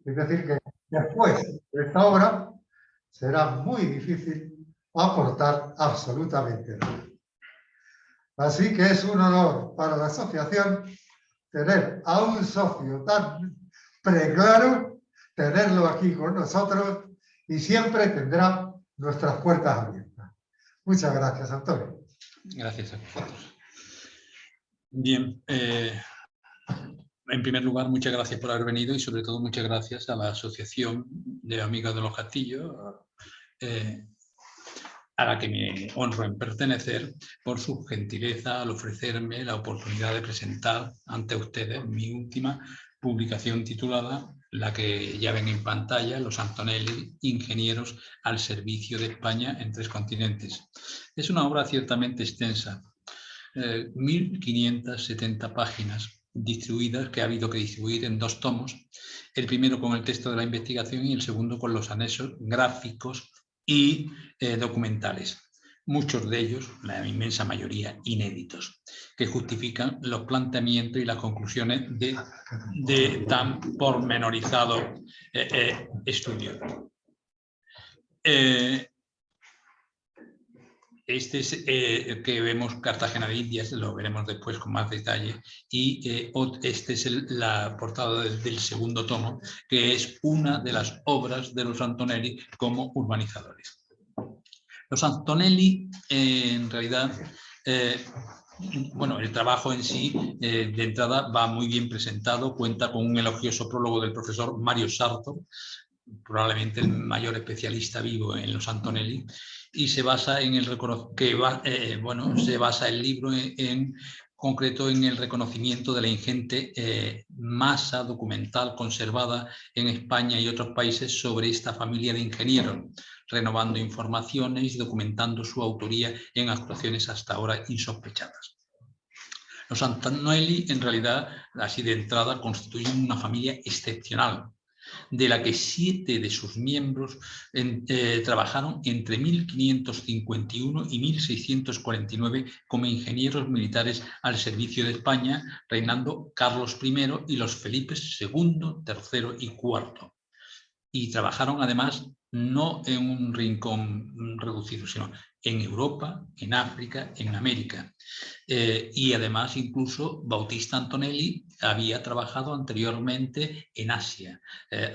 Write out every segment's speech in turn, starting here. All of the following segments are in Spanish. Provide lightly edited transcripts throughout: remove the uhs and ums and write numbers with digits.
Es decir, que después de esta obra será muy difícil aportar absolutamente nada. Así que es un honor para la asociación tener a un socio tan preclaro, tenerlo aquí con nosotros y siempre tendrá nuestras puertas abiertas. Muchas gracias, Antonio. Gracias a vosotros. Bien, en primer lugar, muchas gracias por haber venido y sobre todo muchas gracias a la Asociación de Amigos de los Castillos, a la que me honro en pertenecer, por su gentileza al ofrecerme la oportunidad de presentar ante ustedes mi última publicación titulada, la que ya ven en pantalla, Los Antonelli, ingenieros al servicio de España en 3 continentes. Es una obra ciertamente extensa, 1570 páginas distribuidas, que ha habido que distribuir en 2 tomos, el primero con el texto de la investigación y el segundo con los anexos gráficos y documentales, muchos de ellos, la inmensa mayoría, inéditos, que justifican los planteamientos y las conclusiones de tan pormenorizado estudio. Este es que vemos Cartagena de Indias, lo veremos después con más detalle, y este es la portada del segundo tomo, que es una de las obras de los Antonelli como urbanizadores. Los Antonelli, en realidad, bueno, el trabajo en sí, de entrada, va muy bien presentado, cuenta con un elogioso prólogo del profesor Mario Sartor, probablemente el mayor especialista vivo en los Antonelli, y se basa en el se basa el libro en concreto en el reconocimiento de la ingente masa documental conservada en España y otros países sobre esta familia de ingenieros, renovando informaciones y documentando su autoría en actuaciones hasta ahora insospechadas. Los Antonelli, en realidad, así de entrada, constituyen una familia excepcional, de la que 7 de sus miembros trabajaron entre 1551 y 1649 como ingenieros militares al servicio de España, reinando Carlos I y los Felipes II, III y IV. Y trabajaron además no en un rincón reducido, sino en Europa, en África, en América. Y además incluso Bautista Antonelli había trabajado anteriormente en Asia,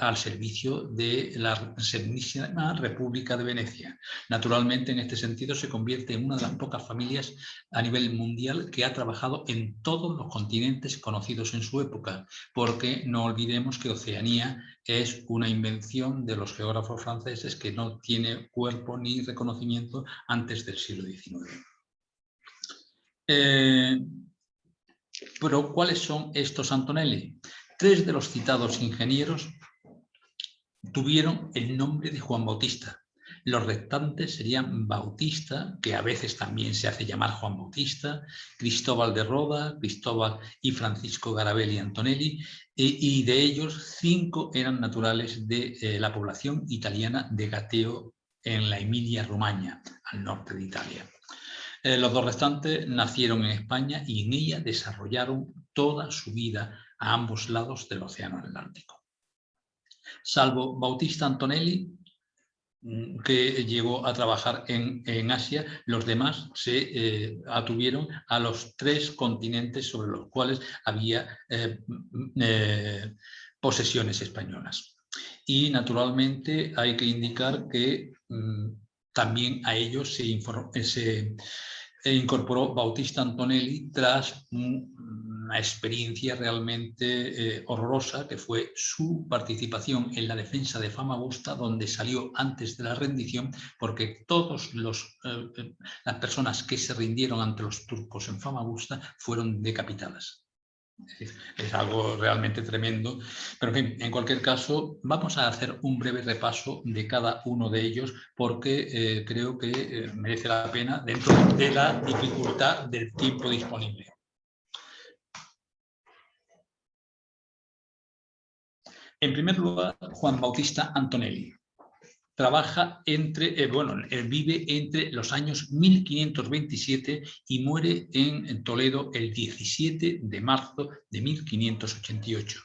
al servicio de la Serenísima República de Venecia. Naturalmente, en este sentido, se convierte en una de las pocas familias a nivel mundial que ha trabajado en todos los continentes conocidos en su época, porque no olvidemos que Oceanía es una invención de los geógrafos franceses que no tiene cuerpo ni reconocimiento antes del siglo XIX. Pero, ¿cuáles son estos Antonelli? 3 de los citados ingenieros tuvieron el nombre de Juan Bautista. Los restantes serían Bautista, que a veces también se hace llamar Juan Bautista, Cristóbal de Roda, Cristóbal y Francisco Garabelli Antonelli, y de ellos 5 eran naturales de la población italiana de Gateo, en la Emilia-Romagna, al norte de Italia. Los 2 restantes nacieron en España y en ella desarrollaron toda su vida a ambos lados del Océano Atlántico. Salvo Bautista Antonelli, que llegó a trabajar en Asia, los demás se atuvieron a los 3 continentes sobre los cuales había posesiones españolas. Y naturalmente hay que indicar que también a ellos se incorporó Bautista Antonelli tras una experiencia realmente horrorosa, que fue su participación en la defensa de Famagusta, donde salió antes de la rendición, porque todas las personas que se rindieron ante los turcos en Famagusta fueron decapitadas. Es algo realmente tremendo, pero en fin, en cualquier caso vamos a hacer un breve repaso de cada uno de ellos, porque creo que merece la pena dentro de la dificultad del tiempo disponible. En primer lugar, Juan Bautista Antonelli. Trabaja vive entre los años 1527 y muere en Toledo el 17 de marzo de 1588.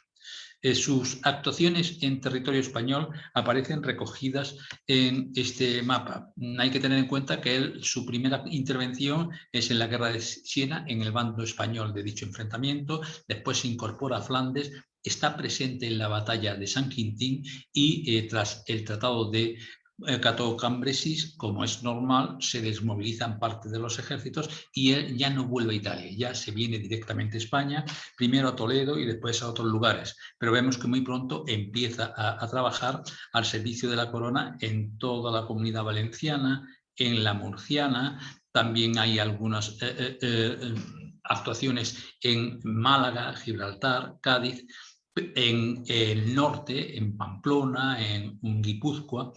Sus actuaciones en territorio español aparecen recogidas en este mapa. Hay que tener en cuenta que su primera intervención es en la guerra de Siena, en el bando español de dicho enfrentamiento. Después se incorpora a Flandes, está presente en la batalla de San Quintín y tras el tratado de Cateau-Cambrésis, como es normal, se desmovilizan parte de los ejércitos y él ya no vuelve a Italia, ya se viene directamente a España, primero a Toledo y después a otros lugares. Pero vemos que muy pronto empieza a trabajar al servicio de la corona en toda la Comunidad Valenciana, en la Murciana. También hay algunas actuaciones en Málaga, Gibraltar, Cádiz, en el norte, en Pamplona, en Guipúzcoa.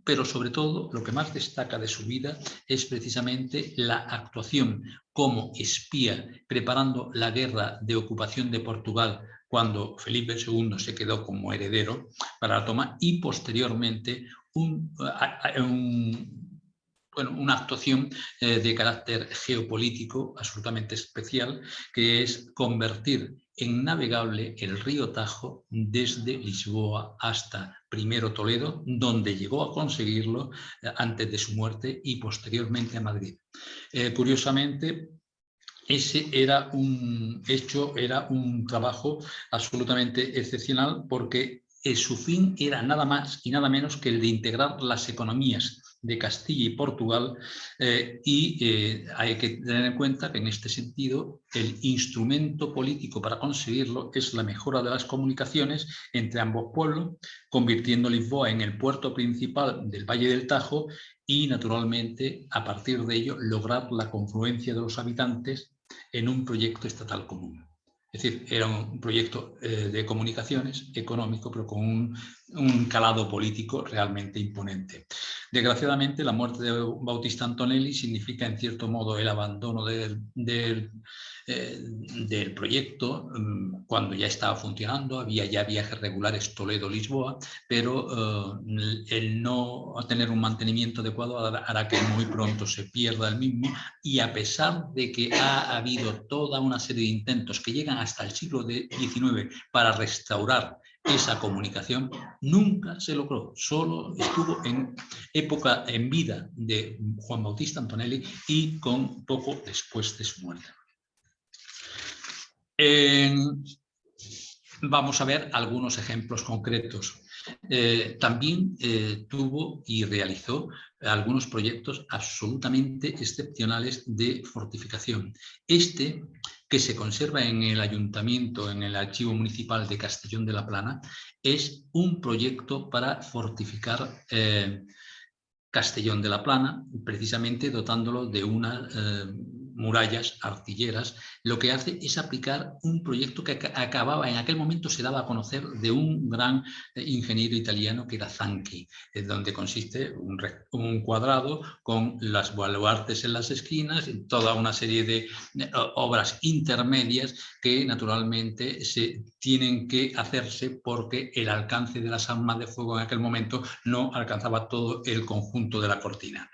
Pero sobre todo lo que más destaca de su vida es precisamente la actuación como espía preparando la guerra de ocupación de Portugal cuando Felipe II se quedó como heredero para la toma, y posteriormente una actuación de carácter geopolítico absolutamente especial, que es convertir en navegable el río Tajo desde Lisboa hasta primero Toledo, donde llegó a conseguirlo antes de su muerte, y posteriormente a Madrid. Curiosamente, ese era un trabajo absolutamente excepcional, porque su fin era nada más y nada menos que el de integrar las economías de Castilla y Portugal, hay que tener en cuenta que en este sentido el instrumento político para conseguirlo es la mejora de las comunicaciones entre ambos pueblos, convirtiendo Lisboa en el puerto principal del Valle del Tajo y, naturalmente, a partir de ello lograr la confluencia de los habitantes en un proyecto estatal común. Es decir, era un proyecto de comunicaciones económico, pero con un calado político realmente imponente. Desgraciadamente, la muerte de Bautista Antonelli significa, en cierto modo, el abandono del proyecto cuando ya estaba funcionando. Había ya viajes regulares Toledo-Lisboa, pero el no tener un mantenimiento adecuado hará que muy pronto se pierda el mismo, y a pesar de que ha habido toda una serie de intentos que llegan hasta el siglo XIX para restaurar esa comunicación, nunca se logró. Solo estuvo en vida de Juan Bautista Antonelli y con poco después de su muerte. Vamos a ver algunos ejemplos concretos. También tuvo y realizó algunos proyectos absolutamente excepcionales de fortificación. Que se conserva en el ayuntamiento, en el archivo municipal de Castellón de la Plana, es un proyecto para fortificar Castellón de la Plana, precisamente dotándolo de unas murallas artilleras. Lo que hace es aplicar un proyecto que acababa, en aquel momento se daba a conocer, de un gran ingeniero italiano que era Zanchi, donde consiste un cuadrado con las baluartes en las esquinas y toda una serie de obras intermedias que naturalmente se tienen que hacerse porque el alcance de las armas de fuego en aquel momento no alcanzaba todo el conjunto de la cortina.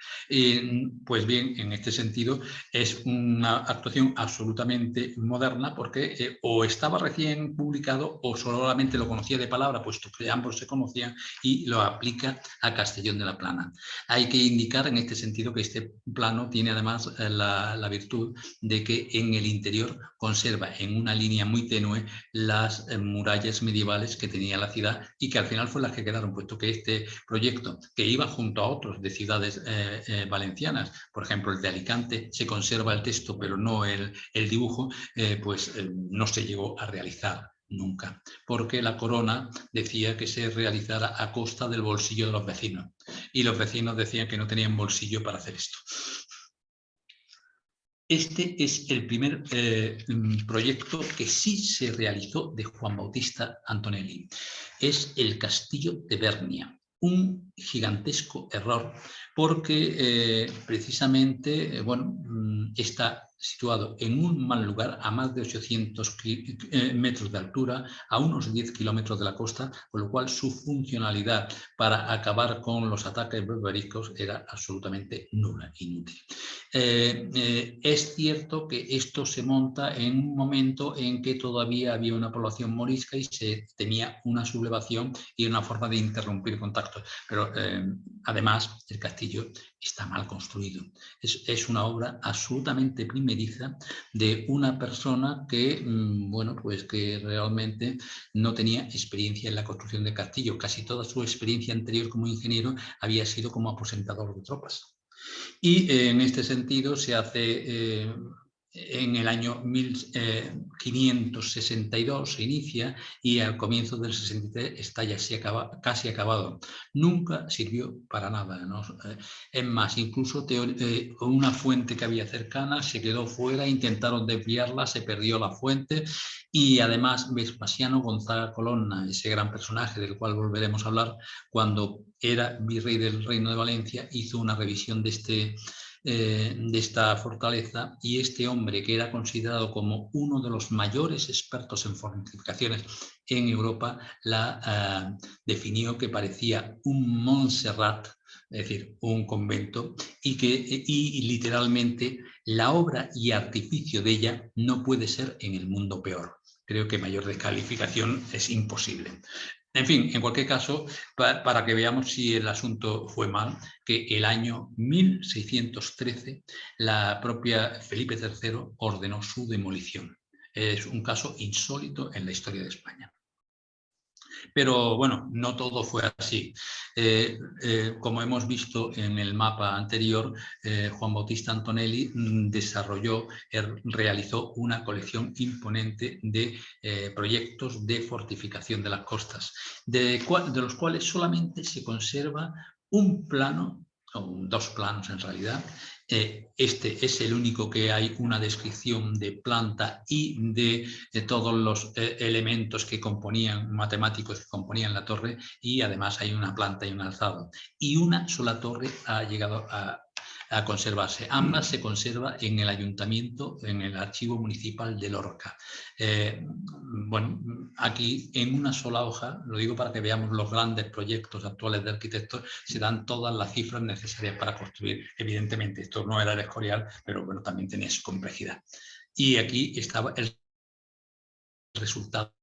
Pues bien, en este sentido es una actuación absolutamente moderna, porque o estaba recién publicado o solamente lo conocía de palabra, puesto que ambos se conocían, y lo aplica a Castellón de la Plana. Hay que indicar en este sentido que este plano tiene además la virtud de que en el interior conserva en una línea muy tenue las murallas medievales que tenía la ciudad, y que al final fueron las que quedaron, puesto que este proyecto, que iba junto a otros de ciudades valencianas, por ejemplo el de Alicante, se conserva el texto pero no el dibujo, no se llegó a realizar nunca, porque la corona decía que se realizara a costa del bolsillo de los vecinos, y los vecinos decían que no tenían bolsillo para hacer esto. Este es el primer proyecto que sí se realizó de Juan Bautista Antonelli. Es el castillo de Bernia. Un gigantesco error, porque precisamente está situado en un mal lugar a más de 800 metros de altura, a unos 10 kilómetros de la costa, con lo cual su funcionalidad para acabar con los ataques berberiscos era absolutamente nula, inútil. Es cierto que esto se monta en un momento en que todavía había una población morisca y se tenía una sublevación y una forma de interrumpir contactos, pero además el castillo está mal construido. Es una obra absolutamente primeriza de una persona que, bueno, pues que realmente no tenía experiencia en la construcción de castillo. Casi toda su experiencia anterior como ingeniero había sido como aposentador de tropas. Y en este sentido se hace, en el año 1562 se inicia y al comienzo del 63 está ya casi acabado. Nunca sirvió para nada, ¿no? Es más, incluso una fuente que había cercana se quedó fuera, intentaron desviarla, se perdió la fuente y además Vespasiano Gonzaga Colonna, ese gran personaje del cual volveremos a hablar, cuando era virrey del Reino de Valencia, hizo una revisión de esta fortaleza y este hombre, que era considerado como uno de los mayores expertos en fortificaciones en Europa, la definió que parecía un Montserrat, es decir, un convento, y literalmente la obra y artificio de ella no puede ser en el mundo peor. Creo que mayor descalificación es imposible. En fin, en cualquier caso, para que veamos si el asunto fue mal, que el año 1613 la propia Felipe III ordenó su demolición. Es un caso insólito en la historia de España. Pero bueno, no todo fue así. Como hemos visto en el mapa anterior, Juan Bautista Antonelli realizó una colección imponente de proyectos de fortificación de las costas, de los cuales solamente se conserva un plano, o dos planos en realidad. Este es el único que hay una descripción de planta y de todos los elementos que componían, matemáticos que componían la torre, y además hay una planta y un alzado. Y una sola torre ha llegado a conservarse. Ambas se conserva en el ayuntamiento, en el archivo municipal de Lorca. Bueno, aquí en una sola hoja, lo digo para que veamos los grandes proyectos actuales de arquitectos, se dan todas las cifras necesarias para construir. Evidentemente, esto no era el Escorial, pero bueno, también tenía su complejidad. Y aquí estaba el resultado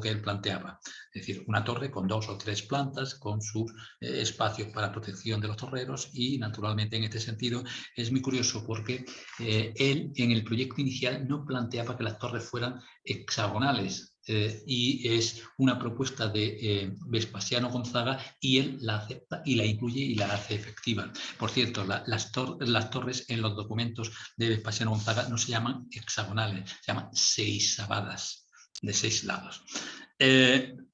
que él planteaba, es decir, una torre con 2 o 3 plantas, con sus espacios para protección de los torreros, y naturalmente en este sentido es muy curioso porque él en el proyecto inicial no planteaba que las torres fueran hexagonales, y es una propuesta de Vespasiano Gonzaga y él la acepta y la incluye y la hace efectiva. Por cierto, las torres en los documentos de Vespasiano Gonzaga no se llaman hexagonales, se llaman seisabadas, de 6 lados.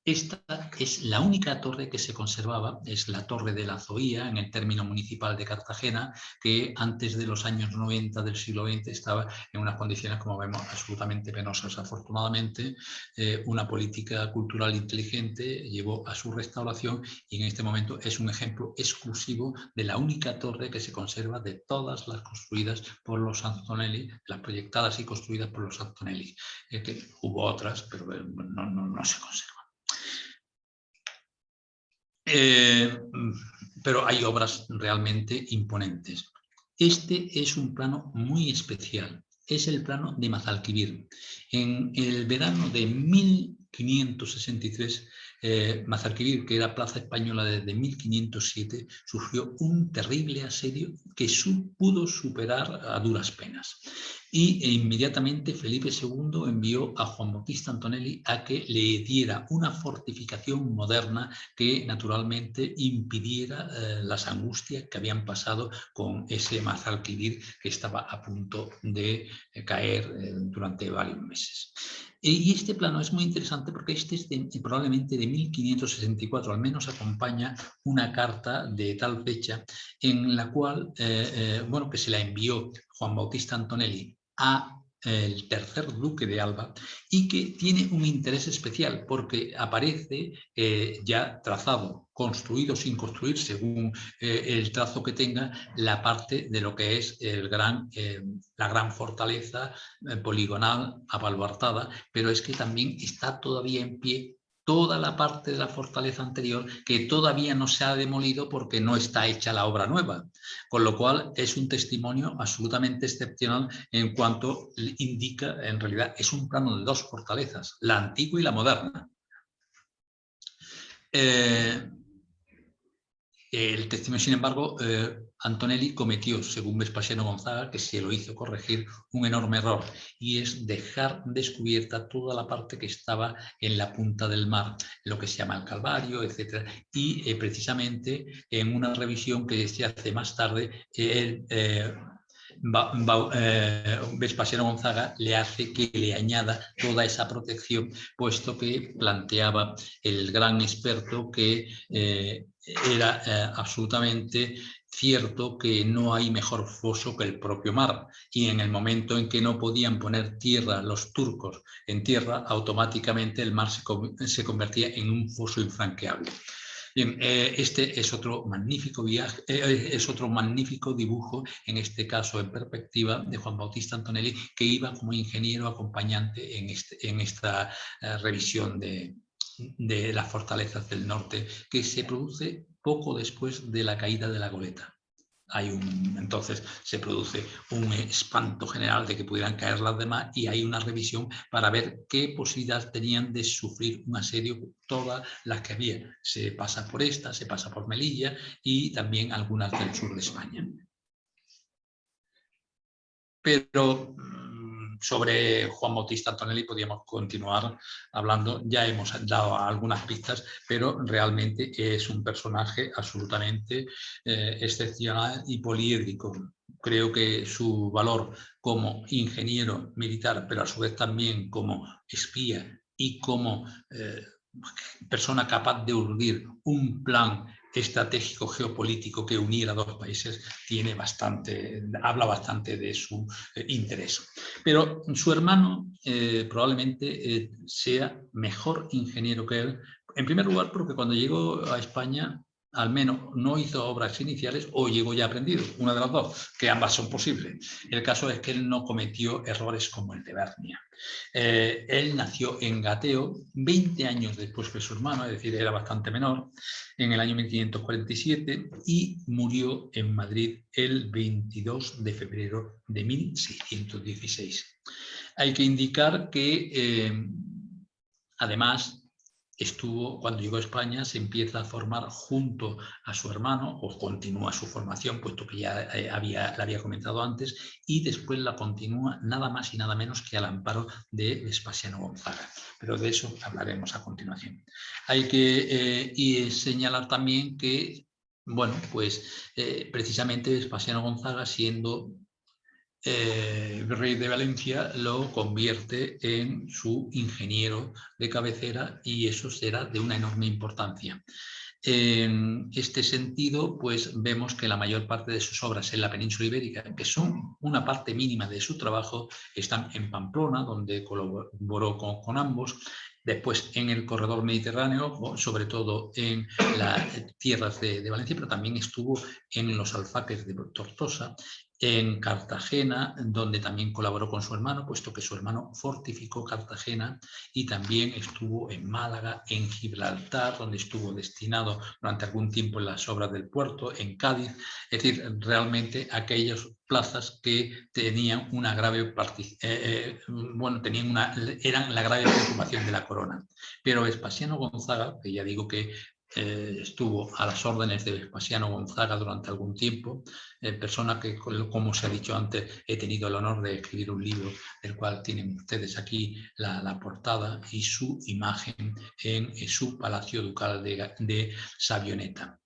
Esta es la única torre que se conservaba, es la torre de la Zoía, en el término municipal de Cartagena, que antes de los años 90 del siglo XX estaba en unas condiciones, como vemos, absolutamente penosas. Afortunadamente, una política cultural inteligente llevó a su restauración y en este momento es un ejemplo exclusivo de la única torre que se conserva de todas las construidas por los Antonelli, las proyectadas y construidas por los Antonelli. Que hubo otras, pero no se conservan. Pero hay obras realmente imponentes. Este es un plano muy especial. Es el plano de Mazalquivir. En el verano de 1563, Mazalquivir, que era plaza española desde 1507, sufrió un terrible asedio que pudo superar a duras penas. Y inmediatamente Felipe II envió a Juan Bautista Antonelli a que le diera una fortificación moderna que naturalmente impidiera las angustias que habían pasado con ese Mazalquivir que estaba a punto de caer durante varios meses. Y este plano es muy interesante porque este es probablemente de 1564, al menos acompaña una carta de tal fecha en la cual, bueno, que se la envió Juan Bautista Antonelli a el tercer duque de Alba, y que tiene un interés especial porque aparece ya trazado, construido sin construir, según el trazo que tenga, la parte de lo que es la gran fortaleza poligonal abaluartada, pero es que también está todavía en pie toda la parte de la fortaleza anterior que todavía no se ha demolido porque no está hecha la obra nueva, con lo cual es un testimonio absolutamente excepcional en cuanto indica, en realidad es un plano de dos fortalezas, la antigua y la moderna. El testimonio, sin embargo, Antonelli cometió, según Vespasiano Gonzaga, que se lo hizo corregir, un enorme error, y es dejar descubierta toda la parte que estaba en la punta del mar, lo que se llama el Calvario, etc. Y precisamente en una revisión que se hace más tarde, Vespasiano Gonzaga le hace que le añada toda esa protección, puesto que planteaba el gran experto que era absolutamente cierto que no hay mejor foso que el propio mar, y en el momento en que no podían poner tierra los turcos en tierra, automáticamente el mar se convertía en un foso infranqueable. Bien, este es otro magnífico viaje, es otro magnífico dibujo, en este caso en perspectiva, de Juan Bautista Antonelli, que iba como ingeniero acompañante en esta revisión de las fortalezas del norte, que se produce poco después de la caída de la goleta. Entonces se produce un espanto general de que pudieran caer las demás, y hay una revisión para ver qué posibilidad tenían de sufrir un asedio todas las que había. Se pasa por esta, se pasa por Melilla y también algunas del sur de España. Pero sobre Juan Bautista Antonelli podríamos continuar hablando. Ya hemos dado algunas pistas, pero realmente es un personaje absolutamente excepcional y poliédrico. Creo que su valor como ingeniero militar, pero a su vez también como espía y como persona capaz de urdir un plan estratégico geopolítico que uniera a dos países, habla bastante de su interés. Pero su hermano probablemente sea mejor ingeniero que él, en primer lugar porque cuando llegó a España al menos no hizo obras iniciales, o llegó ya aprendido, una de las dos, que ambas son posibles. El caso es que él no cometió errores como el de Bernia. Él nació en Gateo 20 años después que su hermano, es decir, era bastante menor, en el año 1547, y murió en Madrid el 22 de febrero de 1616. Hay que indicar que, además, cuando llegó a España, se empieza a formar junto a su hermano, o continúa su formación, puesto que ya la había comentado antes, y después la continúa nada más y nada menos que al amparo de Vespasiano Gonzaga. Pero de eso hablaremos a continuación. Hay que señalar también que, bueno, pues precisamente Vespasiano Gonzaga, siendo rey de Valencia, lo convierte en su ingeniero de cabecera, y eso será de una enorme importancia. En este sentido, pues vemos que la mayor parte de sus obras en la península ibérica, que son una parte mínima de su trabajo, están en Pamplona, donde colaboró con ambos. Después en el corredor mediterráneo, sobre todo en las tierras de Valencia, pero también estuvo en los alfaques de Tortosa, en Cartagena, donde también colaboró con su hermano, puesto que su hermano fortificó Cartagena, y también estuvo en Málaga, en Gibraltar, donde estuvo destinado durante algún tiempo en las obras del puerto, en Cádiz, es decir, realmente aquellas plazas que tenían una grave eran la grave preocupación de la corona. Pero Vespasiano Gonzaga, que ya digo que estuvo a las órdenes de Vespasiano Gonzaga durante algún tiempo, persona que, como se ha dicho antes, he tenido el honor de escribir un libro, del cual tienen ustedes aquí la portada y su imagen en su palacio ducal de Sabioneta.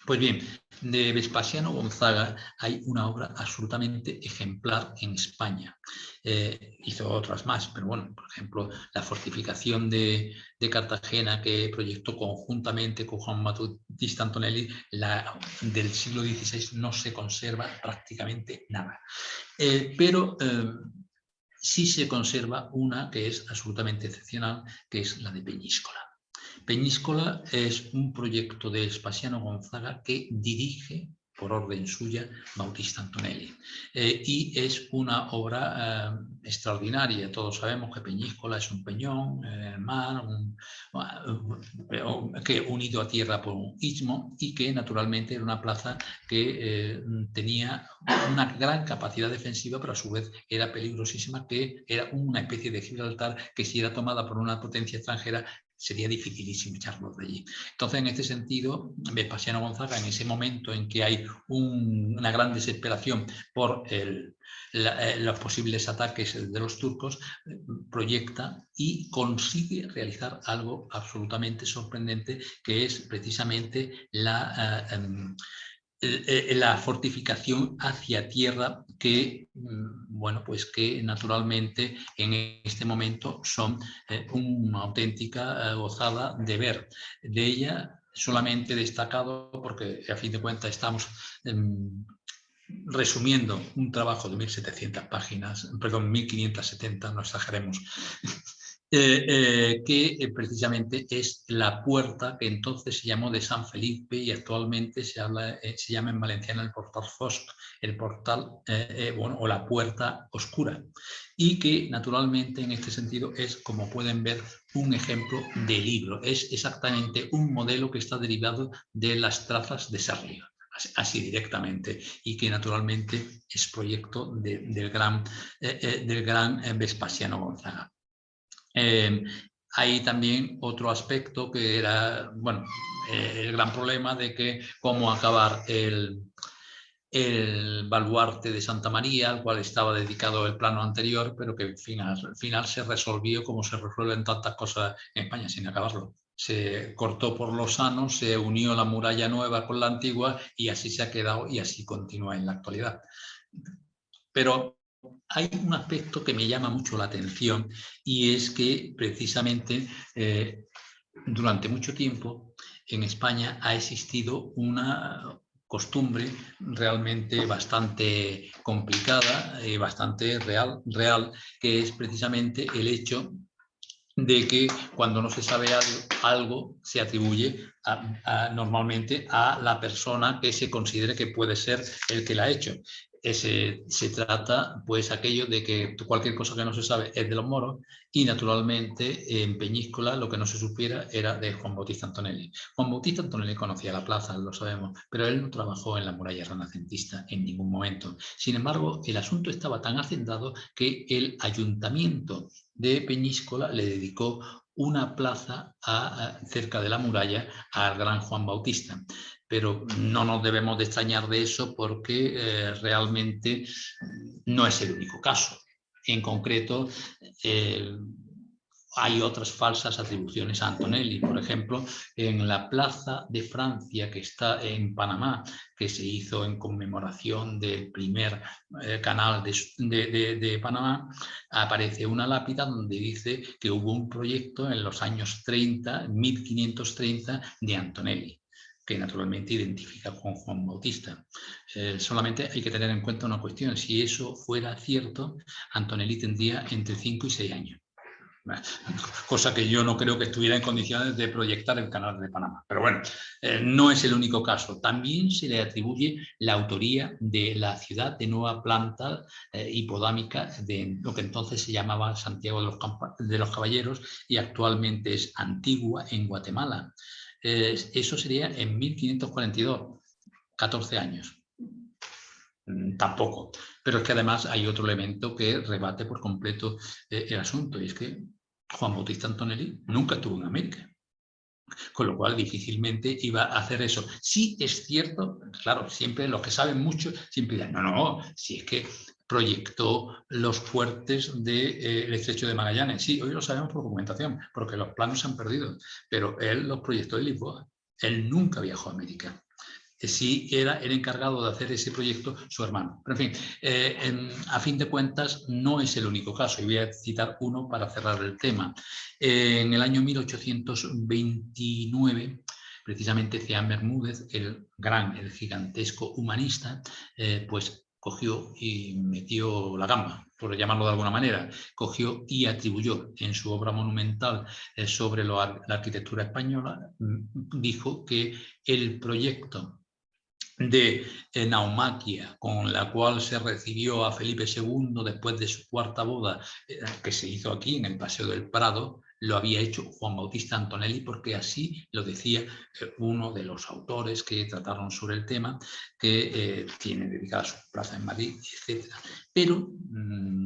Pues bien, de Vespasiano Gonzaga hay una obra absolutamente ejemplar en España. Hizo otras más, pero bueno, por ejemplo, la fortificación de Cartagena, que proyectó conjuntamente con Juan Bautista Antonelli, del siglo XVI, no se conserva prácticamente nada. Pero sí se conserva una que es absolutamente excepcional, que es la de Peñíscola. Peñíscola es un proyecto de Vespasiano Gonzaga que dirige, por orden suya, Bautista Antonelli. Y es una obra extraordinaria. Todos sabemos que Peñíscola es un peñón, mar, que unido a tierra por un istmo, y que naturalmente era una plaza que tenía una gran capacidad defensiva, pero a su vez era peligrosísima, que era una especie de Gibraltar que, si era tomada por una potencia extranjera, sería dificilísimo echarlos de allí. Entonces, en este sentido, Vespasiano Gonzaga, en ese momento en que hay una gran desesperación por los posibles ataques de los turcos, proyecta y consigue realizar algo absolutamente sorprendente, que es precisamente la fortificación hacia tierra, que, bueno, pues que naturalmente en este momento son una auténtica gozada de ver. De ella solamente destacado, porque a fin de cuentas estamos resumiendo un trabajo de 1700 páginas, perdón, 1570, no exageremos, que precisamente es la puerta que entonces se llamó de San Felipe y actualmente se llama en valenciano el portal Fosc, el portal, bueno, o la puerta oscura, y que naturalmente en este sentido es, como pueden ver, un ejemplo de libro. Es exactamente un modelo que está derivado de las trazas de Serlio, así directamente, y que naturalmente es proyecto del gran Vespasiano Gonzaga. Hay también otro aspecto que era, bueno, el gran problema de que cómo acabar el baluarte de Santa María, al cual estaba dedicado el plano anterior, pero que al final se resolvió como se resuelven tantas cosas en España, sin acabarlo. Se cortó por lo sano, se unió la muralla nueva con la antigua y así se ha quedado y así continúa en la actualidad. Pero hay un aspecto que me llama mucho la atención, y es que precisamente durante mucho tiempo en España ha existido una costumbre realmente bastante complicada y bastante real, que es precisamente el hecho de que cuando no se sabe algo se atribuye normalmente a la persona que se considere que puede ser el que la ha hecho. Se trata, pues, aquello de que cualquier cosa que no se sabe es de los moros, y naturalmente en Peñíscola lo que no se supiera era de Juan Bautista Antonelli. Juan Bautista Antonelli conocía la plaza, lo sabemos, pero él no trabajó en la muralla renacentista en ningún momento. Sin embargo, el asunto estaba tan hacendado que el ayuntamiento de Peñíscola le dedicó una plaza cerca de la muralla al gran Juan Bautista. Pero no nos debemos de extrañar de eso, porque realmente no es el único caso. En concreto, hay otras falsas atribuciones a Antonelli. Por ejemplo, en la Plaza de Francia, que está en Panamá, que se hizo en conmemoración del primer canal de Panamá, aparece una lápida donde dice que hubo un proyecto en los años 30, 1530, de Antonelli, que naturalmente identifica con Juan Bautista. Solamente hay que tener en cuenta una cuestión: si eso fuera cierto, Antonelli tendría entre 5 y 6 años. Cosa que yo no creo que estuviera en condiciones de proyectar el canal de Panamá. Pero bueno, no es el único caso. También se le atribuye la autoría de la ciudad de nueva planta hipodámica de lo que entonces se llamaba Santiago de los Caballeros y actualmente es Antigua, en Guatemala. Eso sería en 1542, 14 años. Tampoco. Pero es que además hay otro elemento que rebate por completo el asunto, y es que Juan Bautista Antonelli nunca estuvo en América, con lo cual difícilmente iba a hacer eso. Sí es cierto, claro, siempre los que saben mucho siempre dirán, no, si es que proyectó los fuertes del Estrecho de Magallanes. Sí, hoy lo sabemos por documentación, porque los planos se han perdido, pero él los proyectó de Lisboa. Él nunca viajó a América. Sí era el encargado de hacer ese proyecto su hermano. Pero en fin, a fin de cuentas no es el único caso, y voy a citar uno para cerrar el tema. En el año 1829, precisamente Ceán Bermúdez, el gigantesco humanista, pues cogió y metió la gamba, por llamarlo de alguna manera, cogió y atribuyó en su obra monumental sobre la arquitectura española, dijo que el proyecto de naumaquia con la cual se recibió a Felipe II después de su cuarta boda, que se hizo aquí en el Paseo del Prado, lo había hecho Juan Bautista Antonelli, porque así lo decía uno de los autores que trataron sobre el tema, que tiene dedicada su plaza en Madrid, etc. Pero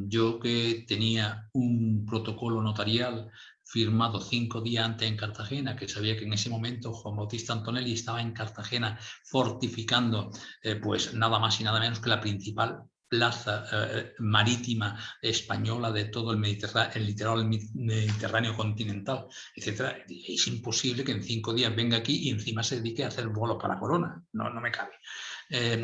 yo, que tenía un protocolo notarial firmado 5 días antes en Cartagena, que sabía que en ese momento Juan Bautista Antonelli estaba en Cartagena fortificando pues nada más y nada menos que la principal plaza marítima española de todo el litoral mediterráneo continental, etc. Es imposible que en 5 días venga aquí y encima se dedique a hacer bolos para Corona. No me cabe.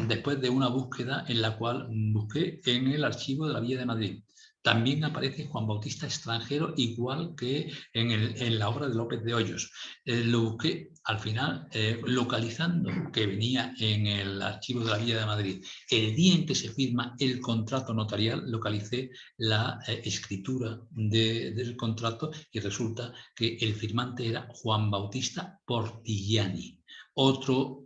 Después de una búsqueda en la cual busqué en el archivo de la Villa de Madrid, también aparece Juan Bautista extranjero, igual que en la obra de López de Hoyos. Lo busqué al final, localizando que venía en el archivo de la Villa de Madrid. El día en que se firma el contrato notarial, localicé la escritura del contrato y resulta que el firmante era Juan Bautista Portigliani, otro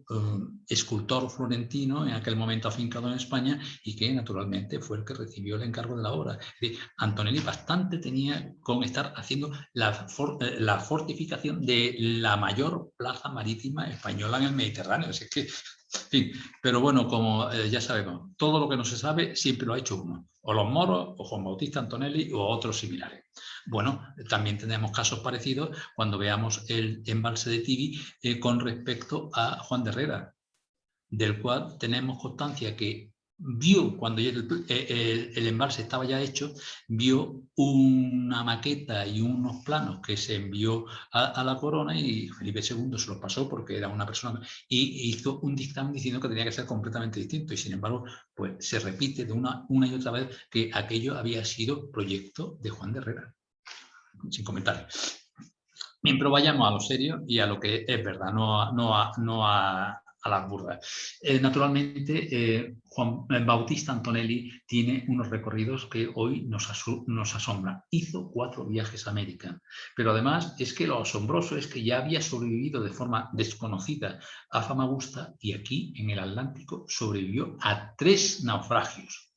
escultor florentino en aquel momento afincado en España, y que naturalmente fue el que recibió el encargo de la obra. Es decir, Antonelli bastante tenía con estar haciendo la fortificación de la mayor plaza marítima española en el Mediterráneo. Es que, en fin, pero bueno, como ya sabemos, todo lo que no se sabe siempre lo ha hecho uno, o los moros, o Juan Bautista Antonelli, o otros similares. Bueno, también tenemos casos parecidos cuando veamos el embalse de Tibi con respecto a Juan de Herrera, del cual tenemos constancia que vio, cuando el embalse estaba ya hecho, vio una maqueta y unos planos que se envió a la corona, y Felipe II se los pasó porque era una persona, y hizo un dictamen diciendo que tenía que ser completamente distinto, y sin embargo pues se repite de una y otra vez que aquello había sido proyecto de Juan de Herrera. Sin comentarios. Bien, pero vayamos a lo serio y a lo que es verdad, no a las burdas. Naturalmente, Juan Bautista Antonelli tiene unos recorridos que hoy nos asombran. Hizo 4 viajes a América, pero además es que lo asombroso es que ya había sobrevivido de forma desconocida a Famagusta, y aquí en el Atlántico sobrevivió a 3 naufragios.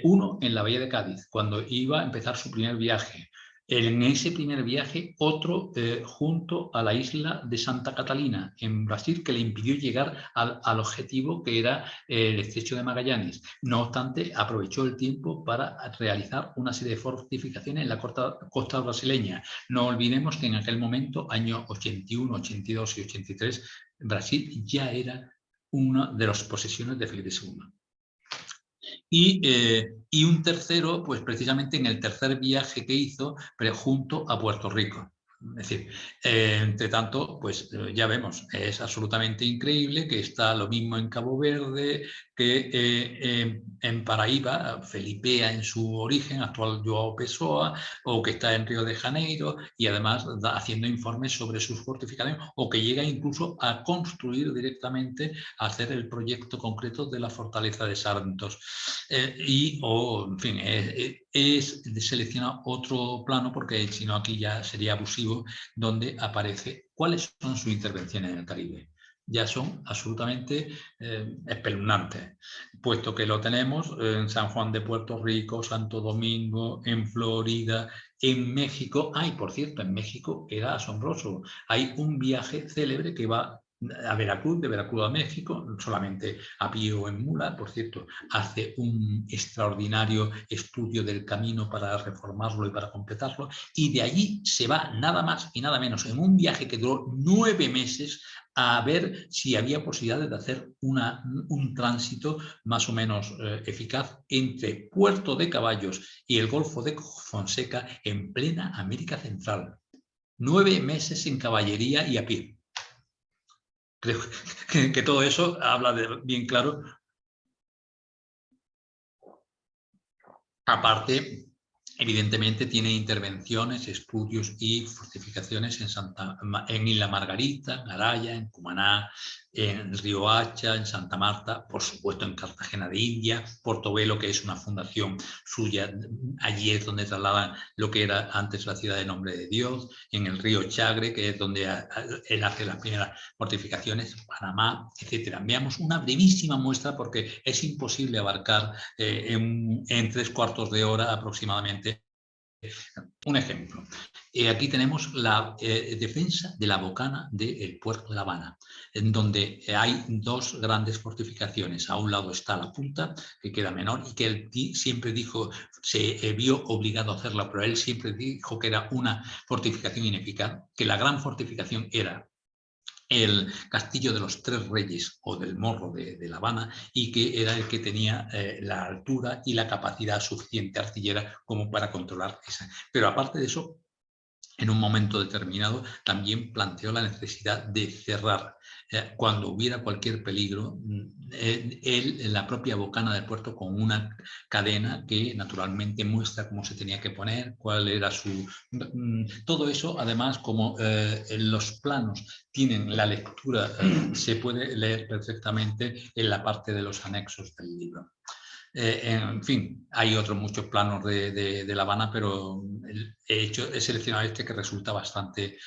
Uno en la bahía de Cádiz, cuando iba a empezar su primer viaje. En ese primer viaje, otro junto a la isla de Santa Catalina, en Brasil, que le impidió llegar al objetivo, que era el estrecho de Magallanes. No obstante, aprovechó el tiempo para realizar una serie de fortificaciones en la costa brasileña. No olvidemos que en aquel momento, años 81, 82 y 83, Brasil ya era una de las posesiones de Felipe II. Y un tercero, pues precisamente en el tercer viaje que hizo, pero junto a Puerto Rico. Es decir, entre tanto, pues ya vemos, es absolutamente increíble que está lo mismo en Cabo Verde, que en Paraíba, Felipea en su origen, actual João Pessoa, o que está en Río de Janeiro, y además haciendo informes sobre sus fortificaciones, o que llega incluso a construir directamente, a hacer el proyecto concreto de la fortaleza de Santos. En fin, es seleccionar otro plano, porque si no aquí ya sería abusivo, donde aparece cuáles son sus intervenciones en el Caribe. Ya son absolutamente espeluznantes, puesto que lo tenemos en San Juan de Puerto Rico, Santo Domingo, en Florida, en México. Ay, por cierto, en México era asombroso. Hay un viaje célebre que va a Veracruz, de Veracruz a México, solamente a pie o en mula. Por cierto, hace un extraordinario estudio del camino para reformarlo y para completarlo, y de allí se va nada más y nada menos, en un viaje que duró 9 meses, a ver si había posibilidades de hacer un tránsito más o menos eficaz entre Puerto de Caballos y el Golfo de Fonseca en plena América Central. 9 meses en caballería y a pie. Creo que todo eso habla bien claro. Aparte Evidentemente tiene intervenciones, estudios y fortificaciones en Isla Margarita, en Araya, en Cumaná, en Riohacha, en Santa Marta, por supuesto en Cartagena de Indias, Portobelo, que es una fundación suya, allí es donde trasladan lo que era antes la ciudad de Nombre de Dios, en el río Chagre, que es donde él hace las primeras fortificaciones, Panamá, etc. Veamos una brevísima muestra porque es imposible abarcar en 3/4 de hora aproximadamente. Un ejemplo, aquí tenemos la defensa de la bocana del puerto de La Habana, en donde hay dos grandes fortificaciones. A un lado está la punta, que queda menor, y que él siempre dijo, se vio obligado a hacerla, pero él siempre dijo que era una fortificación ineficaz, que la gran fortificación era el Castillo de los Tres Reyes o del Morro de La Habana, y que era el que tenía la altura y la capacidad suficiente artillera como para controlar esa. Pero aparte de eso, en un momento determinado también planteó la necesidad de cerrar cuando hubiera cualquier peligro en la propia bocana del puerto con una cadena que naturalmente muestra cómo se tenía que poner, cuál era su... todo eso, además, como los planos tienen la lectura, se puede leer perfectamente en la parte de los anexos del libro. En fin, hay otros muchos planos de La Habana, pero he seleccionado este que resulta bastante...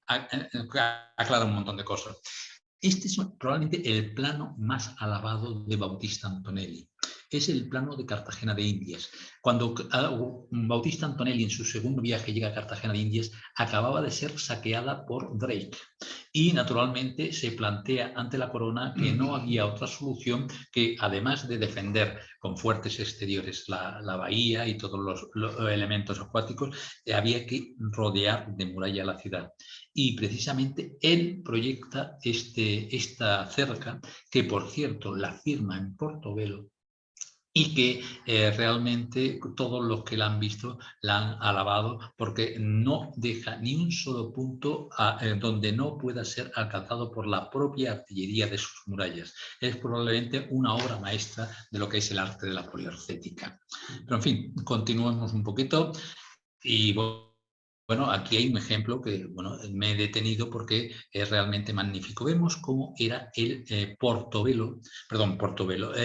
aclara un montón de cosas. Este es probablemente el plano más alabado de Bautista Antonelli. Es el plano de Cartagena de Indias. Cuando Bautista Antonelli en su segundo viaje llega a Cartagena de Indias, acababa de ser saqueada por Drake. Y naturalmente se plantea ante la corona que no había otra solución que, además de defender con fuertes exteriores la bahía y todos los elementos acuáticos, había que rodear de muralla la ciudad. Y precisamente él proyecta esta cerca, que por cierto la firma en Portobelo, y que realmente todos los que la han visto la han alabado, porque no deja ni un solo punto donde no pueda ser alcanzado por la propia artillería de sus murallas. Es probablemente una obra maestra de lo que es el arte de la poliorcética. Pero en fin, continuemos un poquito y bueno, aquí hay un ejemplo que me he detenido porque es realmente magnífico. Vemos cómo era el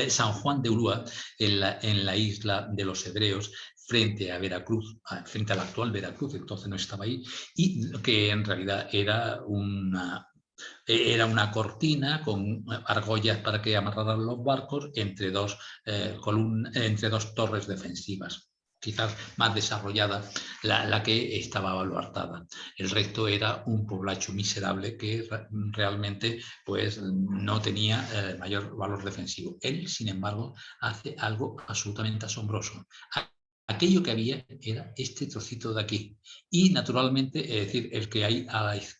San Juan de Ulúa en la isla de los Hebreos, frente a Veracruz, frente a la actual Veracruz, entonces no estaba ahí, y que en realidad era una cortina con argollas para que amarraran los barcos entre dos torres defensivas. Quizás más desarrollada la que estaba baluartada. El resto era un poblacho miserable que realmente pues, no tenía mayor valor defensivo. Él, sin embargo, hace algo absolutamente asombroso. Aquello que había era este trocito de aquí. Y naturalmente, es decir, el que hay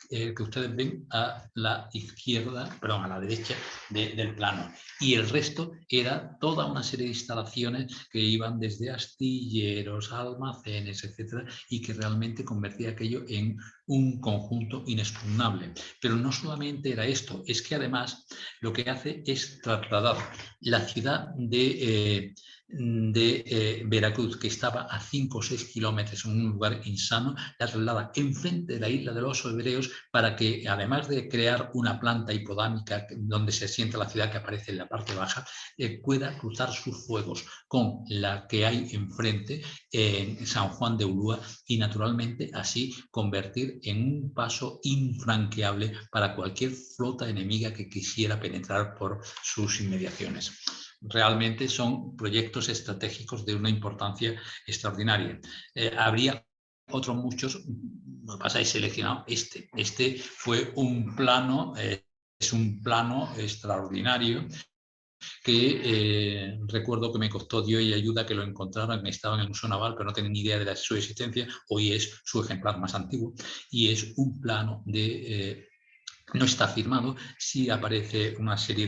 el que ustedes ven a la izquierda, perdón, a la derecha del plano. Y el resto era toda una serie de instalaciones que iban desde astilleros, almacenes, etcétera, y que realmente convertía aquello en un conjunto inexpugnable. Pero no solamente era esto, es que además lo que hace es trasladar la ciudad de Veracruz, que estaba a 5 o 6 kilómetros en un lugar insano, la traslada enfrente de la isla de los Hebreos para que, además de crear una planta hipodámica donde se sienta la ciudad que aparece en la parte baja, pueda cruzar sus fuegos con la que hay enfrente en San Juan de Ulúa, y naturalmente así convertir en un paso infranqueable para cualquier flota enemiga que quisiera penetrar por sus inmediaciones. Realmente son proyectos estratégicos de una importancia extraordinaria. Habría otros muchos, no pasáis seleccionado este. Este fue un plano, es un plano extraordinario que recuerdo que me costó Dios y ayuda que lo encontraran, que estaba en el Museo Naval, pero no tenía ni idea de su existencia. Hoy es su ejemplar más antiguo y es un plano de... no está firmado, sí aparece una serie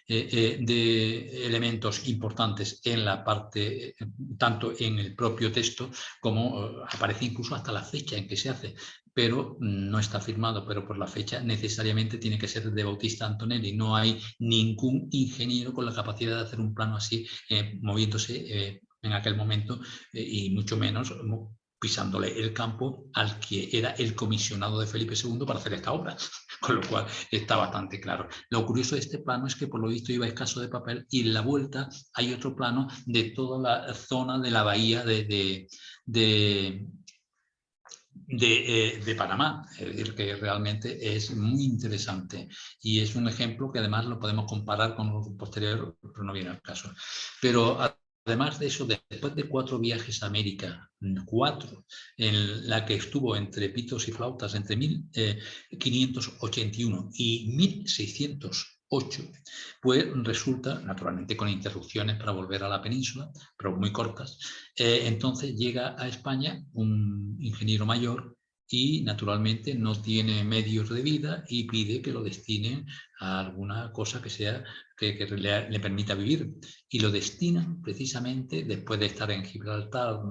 de elementos importantes en la parte, tanto en el propio texto como aparece incluso hasta la fecha en que se hace, pero no está firmado, pero por la fecha necesariamente tiene que ser de Bautista Antonelli. No hay ningún ingeniero con la capacidad de hacer un plano así moviéndose en aquel momento, y mucho menos pisándole el campo al que era el comisionado de Felipe II para hacer esta obra, con lo cual está bastante claro. Lo curioso de este plano es que por lo visto iba escaso de papel y en la vuelta hay otro plano de toda la zona de la bahía de Panamá, es decir, que realmente es muy interesante y es un ejemplo que además lo podemos comparar con lo posterior, pero no viene al caso. Pero además de eso, después de 4 viajes a América, 4, en la que estuvo entre pitos y flautas entre 1581 y 1608, pues resulta, naturalmente con interrupciones para volver a la península, pero muy cortas, entonces llega a España un ingeniero mayor y naturalmente no tiene medios de vida y pide que lo destinen a alguna cosa que sea que le permita vivir, y lo destinan precisamente, después de estar en Gibraltar,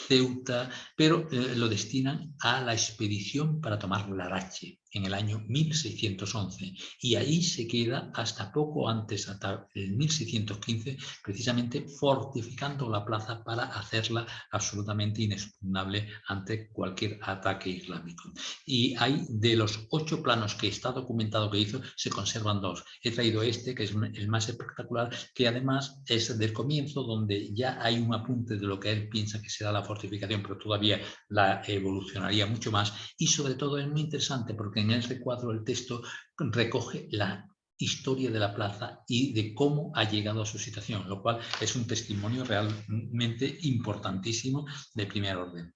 Ceuta, pero lo destinan a la expedición para tomar Larache en el año 1611, y ahí se queda hasta poco antes, hasta el 1615, precisamente fortificando la plaza para hacerla absolutamente inexpugnable ante cualquier ataque islámico. Y hay, de los 8 planos que está documentado que hizo, se conservan 2. He traído este, que es el más espectacular, que además es del comienzo, donde ya hay un apunte de lo que él piensa que será la fortificación, pero todavía la evolucionaría mucho más, y sobre todo es muy interesante porque en el recuadro el texto recoge la historia de la plaza y de cómo ha llegado a su situación, lo cual es un testimonio realmente importantísimo de primer orden.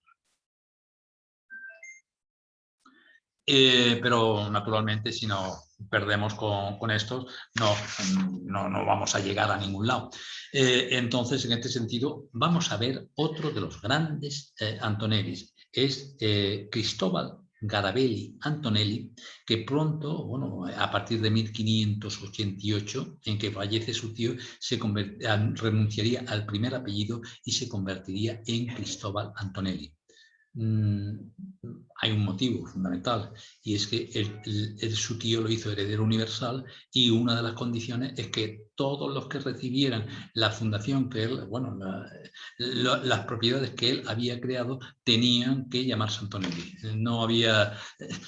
Pero naturalmente, si no perdemos con estos, no vamos a llegar a ningún lado. Entonces, en este sentido, vamos a ver otro de los grandes Antonellis. Es Cristóbal Garabelli Antonelli, que pronto, bueno, a partir de 1588, en que fallece su tío, renunciaría al primer apellido y se convertiría en Cristóbal Antonelli. Hay un motivo fundamental, y es que su tío lo hizo heredero universal, y una de las condiciones es que todos los que recibieran la fundación que él, bueno, las propiedades que él había creado, tenían que llamarse Antonelli. No había,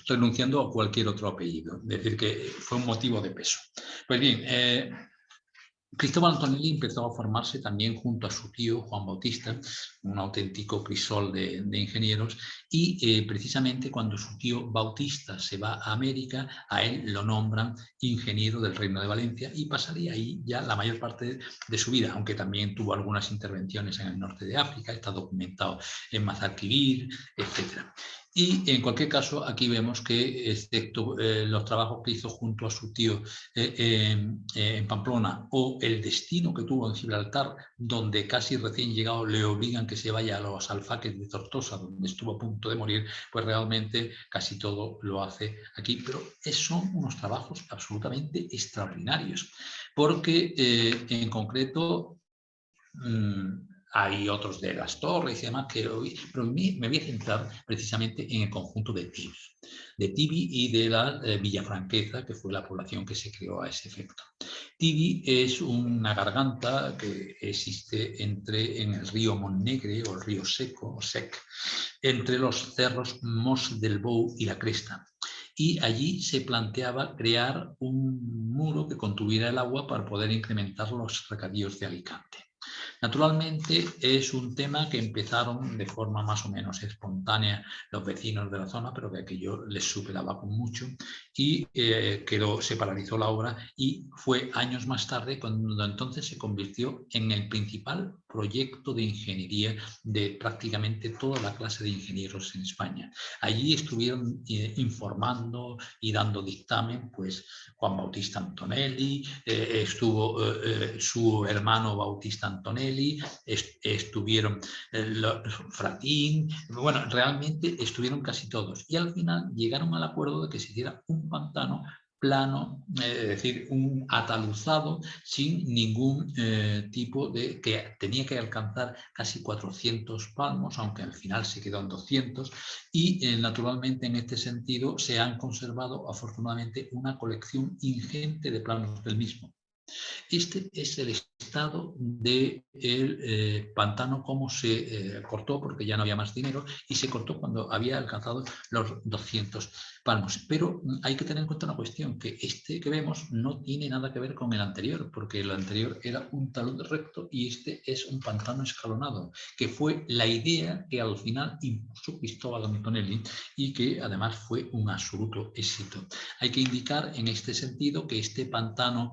renunciando a cualquier otro apellido. Es decir, que fue un motivo de peso. Pues bien, Cristóbal Antonelli empezó a formarse también junto a su tío Juan Bautista, un auténtico crisol de ingenieros, y precisamente cuando su tío Bautista se va a América, a él lo nombran ingeniero del Reino de Valencia y pasaría ahí ya la mayor parte de su vida, aunque también tuvo algunas intervenciones en el norte de África, está documentado en Mazarquivir, etc. Y en cualquier caso, aquí vemos que, excepto los trabajos que hizo junto a su tío en Pamplona, o el destino que tuvo en Gibraltar, donde casi recién llegado le obligan que se vaya a los alfaques de Tortosa, donde estuvo a punto de morir, pues realmente casi todo lo hace aquí. Pero son unos trabajos absolutamente extraordinarios, porque en concreto hay otros de las torres y demás, pero me voy a centrar precisamente en el conjunto de Tibi y de la Villafranqueza, que fue la población que se creó a ese efecto. Tibi es una garganta que existe en el río Montnegre, o el río Seco, o Sec, entre los cerros Mos del Bou y la Cresta. Y allí se planteaba crear un muro que contuviera el agua para poder incrementar los regadíos de Alicante. Naturalmente es un tema que empezaron de forma más o menos espontánea los vecinos de la zona, pero que aquello les superaba con mucho, y se paralizó la obra, y fue años más tarde cuando entonces se convirtió en el principal proyecto de ingeniería de prácticamente toda la clase de ingenieros en España. Allí estuvieron informando y dando dictamen pues Juan Bautista Antonelli, estuvo su hermano Bautista Antonelli, estuvieron Fratín, bueno, realmente estuvieron casi todos, y al final llegaron al acuerdo de que se hiciera un pantano plano, es decir, un ataluzado sin ningún tipo de, que tenía que alcanzar casi 400 palmos, aunque al final se quedó en 200, y naturalmente en este sentido se han conservado afortunadamente una colección ingente de planos del mismo. Este es el estado del pantano, cómo se cortó, porque ya no había más dinero, y se cortó cuando había alcanzado los 200 palmos. Pero hay que tener en cuenta una cuestión, que este que vemos no tiene nada que ver con el anterior, porque el anterior era un talud recto y este es un pantano escalonado, que fue la idea que al final impuso Cristóbal Antonelli y que además fue un absoluto éxito. Hay que indicar en este sentido que este pantano,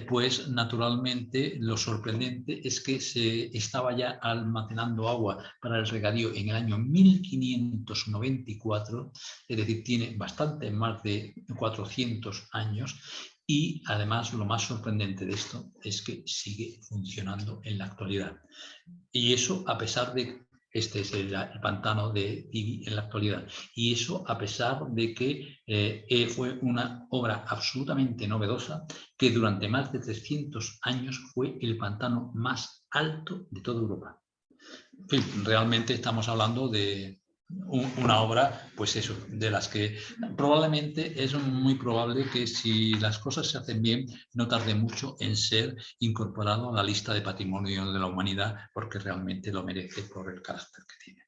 pues naturalmente lo sorprendente es que se estaba ya almacenando agua para el regadío en el año 1594, es decir, tiene bastante más de 400 años. Y además lo más sorprendente de esto es que sigue funcionando en la actualidad. Y eso a pesar de, este es el pantano de Tibi en la actualidad, y eso a pesar de que fue una obra absolutamente novedosa, que durante más de 300 años fue el pantano más alto de toda Europa. En fin, realmente estamos hablando de una obra, pues eso, de las que probablemente es muy probable que si las cosas se hacen bien, no tarde mucho en ser incorporado a la lista de patrimonio de la humanidad, porque realmente lo merece por el carácter que tiene.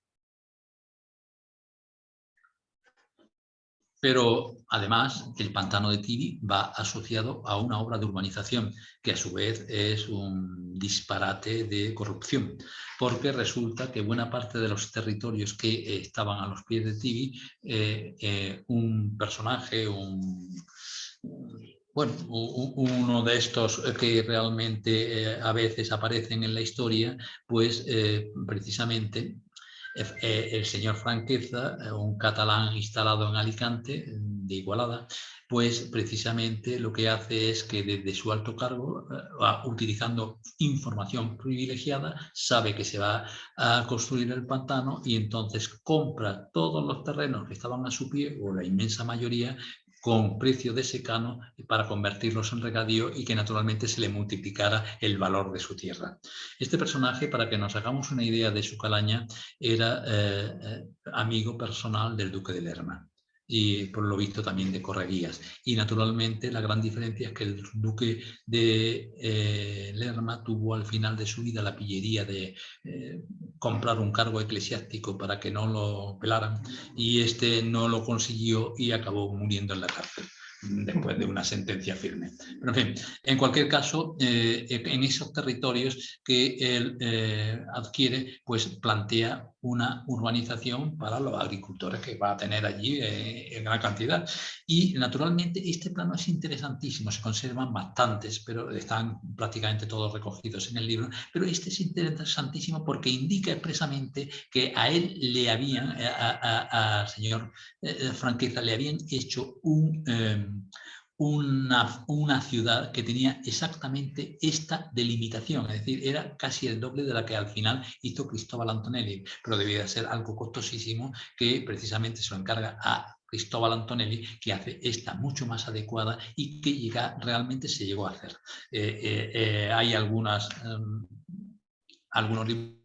Pero además el pantano de Tibi va asociado a una obra de urbanización que a su vez es un disparate de corrupción, porque resulta que buena parte de los territorios que estaban a los pies de Tibi, un personaje, bueno, uno de estos que realmente a veces aparecen en la historia, pues precisamente el señor Franqueza, un catalán instalado en Alicante, de Igualada, pues precisamente lo que hace es que desde su alto cargo, utilizando información privilegiada, sabe que se va a construir el pantano y entonces compra todos los terrenos que estaban a su pie, o la inmensa mayoría, con precio de secano para convertirlos en regadío y que naturalmente se le multiplicara el valor de su tierra. Este personaje, para que nos hagamos una idea de su calaña, era amigo personal del duque de Lerma y por lo visto también de Correrías. Y naturalmente la gran diferencia es que el duque de Lerma tuvo al final de su vida la pillería de comprar un cargo eclesiástico para que no lo pelaran, y este no lo consiguió y acabó muriendo en la cárcel después de una sentencia firme. Pero en fin, en cualquier caso, en esos territorios que él adquiere, pues plantea una urbanización para los agricultores que va a tener allí en gran cantidad. Y naturalmente este plano es interesantísimo, se conservan bastantes, pero están prácticamente todos recogidos en el libro, pero este es interesantísimo porque indica expresamente que a él le habían, al señor Franqueza, le habían hecho una ciudad que tenía exactamente esta delimitación, es decir, era casi el doble de la que al final hizo Cristóbal Antonelli, pero debía ser algo costosísimo que precisamente se lo encarga a Cristóbal Antonelli, que hace esta mucho más adecuada y que realmente se llegó a hacer. Hay algunos dibujos.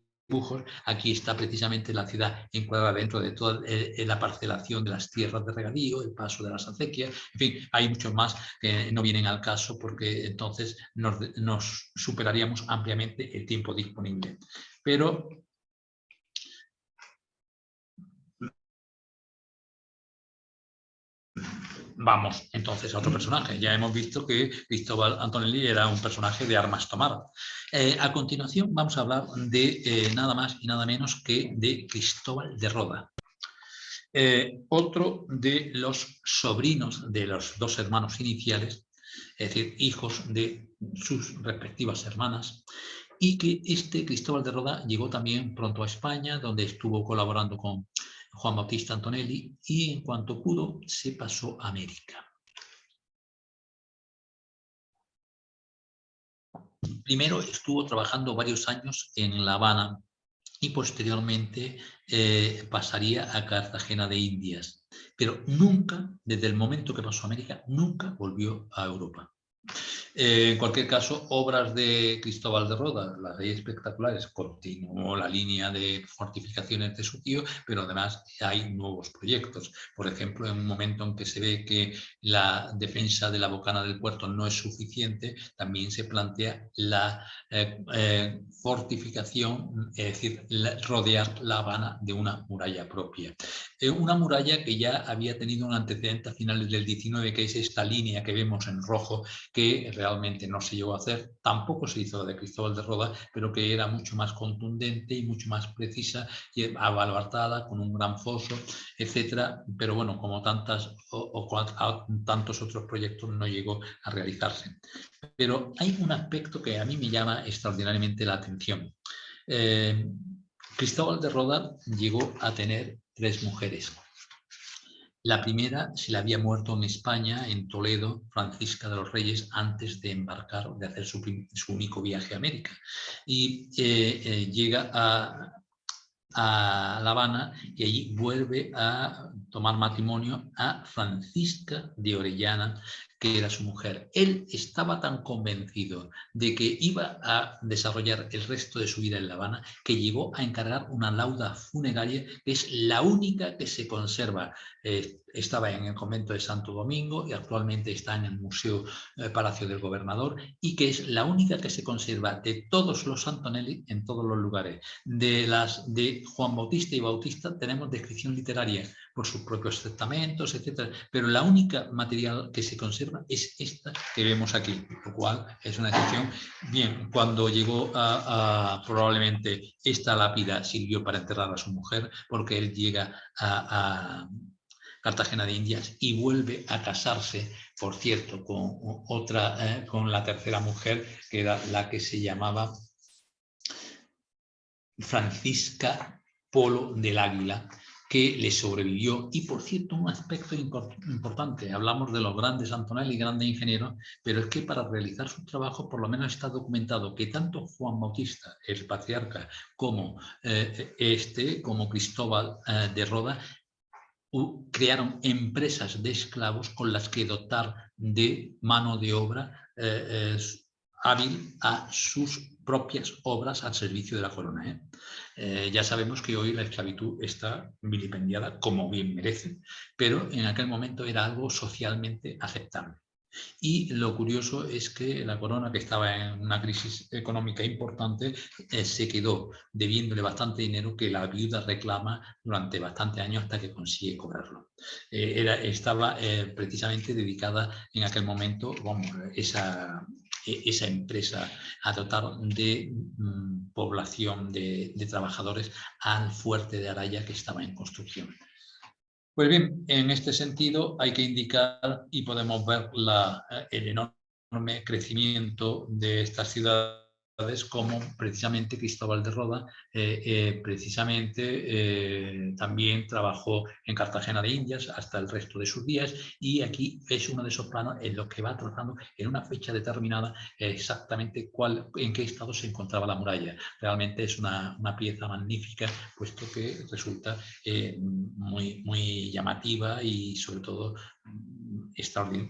Aquí está precisamente la ciudad encuadrada dentro de toda la parcelación de las tierras de regadío, el paso de las acequias, en fin, hay muchos más que no vienen al caso porque entonces nos superaríamos ampliamente el tiempo disponible. Pero vamos entonces a otro personaje. Ya hemos visto que Cristóbal Antonelli era un personaje de armas tomar. A continuación vamos a hablar de nada más y nada menos que de Cristóbal de Roda. Otro de los sobrinos de los dos hermanos iniciales, es decir, hijos de sus respectivas hermanas, y que este Cristóbal de Roda llegó también pronto a España, donde estuvo colaborando con Juan Bautista Antonelli, y en cuanto pudo se pasó a América. Primero estuvo trabajando varios años en La Habana y posteriormente pasaría a Cartagena de Indias, pero nunca, desde el momento que pasó a América, nunca volvió a Europa. En cualquier caso, obras de Cristóbal de Roda, las hay espectaculares, continuó la línea de fortificaciones de su tío, pero además hay nuevos proyectos. Por ejemplo, en un momento en que se ve que la defensa de la bocana del puerto no es suficiente, también se plantea la fortificación, es decir, rodear La Habana de una muralla propia. Una muralla que ya había tenido un antecedente a finales del 19, que es esta línea que vemos en rojo, que realmente no se llegó a hacer, tampoco se hizo la de Cristóbal de Roda, pero que era mucho más contundente y mucho más precisa, y abalbartada, con un gran foso, etcétera. Pero bueno, como tantos otros proyectos, no llegó a realizarse. Pero hay un aspecto que a mí me llama extraordinariamente la atención. Cristóbal de Roda llegó a tener 3 mujeres. La primera se le había muerto en España, en Toledo, Francisca de los Reyes, antes de embarcar, de hacer su único viaje a América. Y llega a La Habana y allí vuelve a tomar matrimonio a Francisca de Orellana, que era su mujer. Él estaba tan convencido de que iba a desarrollar el resto de su vida en La Habana que llegó a encargar una lauda funeraria, que es la única que se conserva. Estaba en el convento de Santo Domingo y actualmente está en el Museo Palacio del Gobernador, y que es la única que se conserva de todos los Antonelli en todos los lugares. De las de Juan Bautista y Bautista tenemos descripción literaria por sus propios testamentos, etcétera, pero la única material que se conserva es esta que vemos aquí, lo cual es una excepción. Bien, cuando llegó probablemente esta lápida sirvió para enterrar a su mujer, porque él llega a Cartagena de Indias y vuelve a casarse, por cierto, con la tercera mujer, que era la que se llamaba Francisca Polo del Águila, que le sobrevivió. Y por cierto, un aspecto importante, hablamos de los grandes Antonelli, grandes ingenieros, pero es que para realizar su trabajo por lo menos está documentado que tanto Juan Bautista, el patriarca, como como Cristóbal de Roda, crearon empresas de esclavos con las que dotar de mano de obra hábil a sus propias obras al servicio de la corona. Ya sabemos que hoy la esclavitud está vilipendiada, como bien merece, pero en aquel momento era algo socialmente aceptable. Y lo curioso es que la corona, que estaba en una crisis económica importante, se quedó debiéndole bastante dinero que la viuda reclama durante bastantes años hasta que consigue cobrarlo. Estaba precisamente dedicada en aquel momento, esa empresa, a dotar de población de trabajadores al fuerte de Araya, que estaba en construcción. Pues bien, en este sentido hay que indicar, y podemos ver el enorme crecimiento de estas ciudades, como precisamente Cristóbal de Roda también trabajó en Cartagena de Indias hasta el resto de sus días, y aquí es uno de esos planos en los que va trazando en una fecha determinada exactamente en qué estado se encontraba la muralla. Realmente es una pieza magnífica, puesto que resulta muy, muy llamativa y sobre todo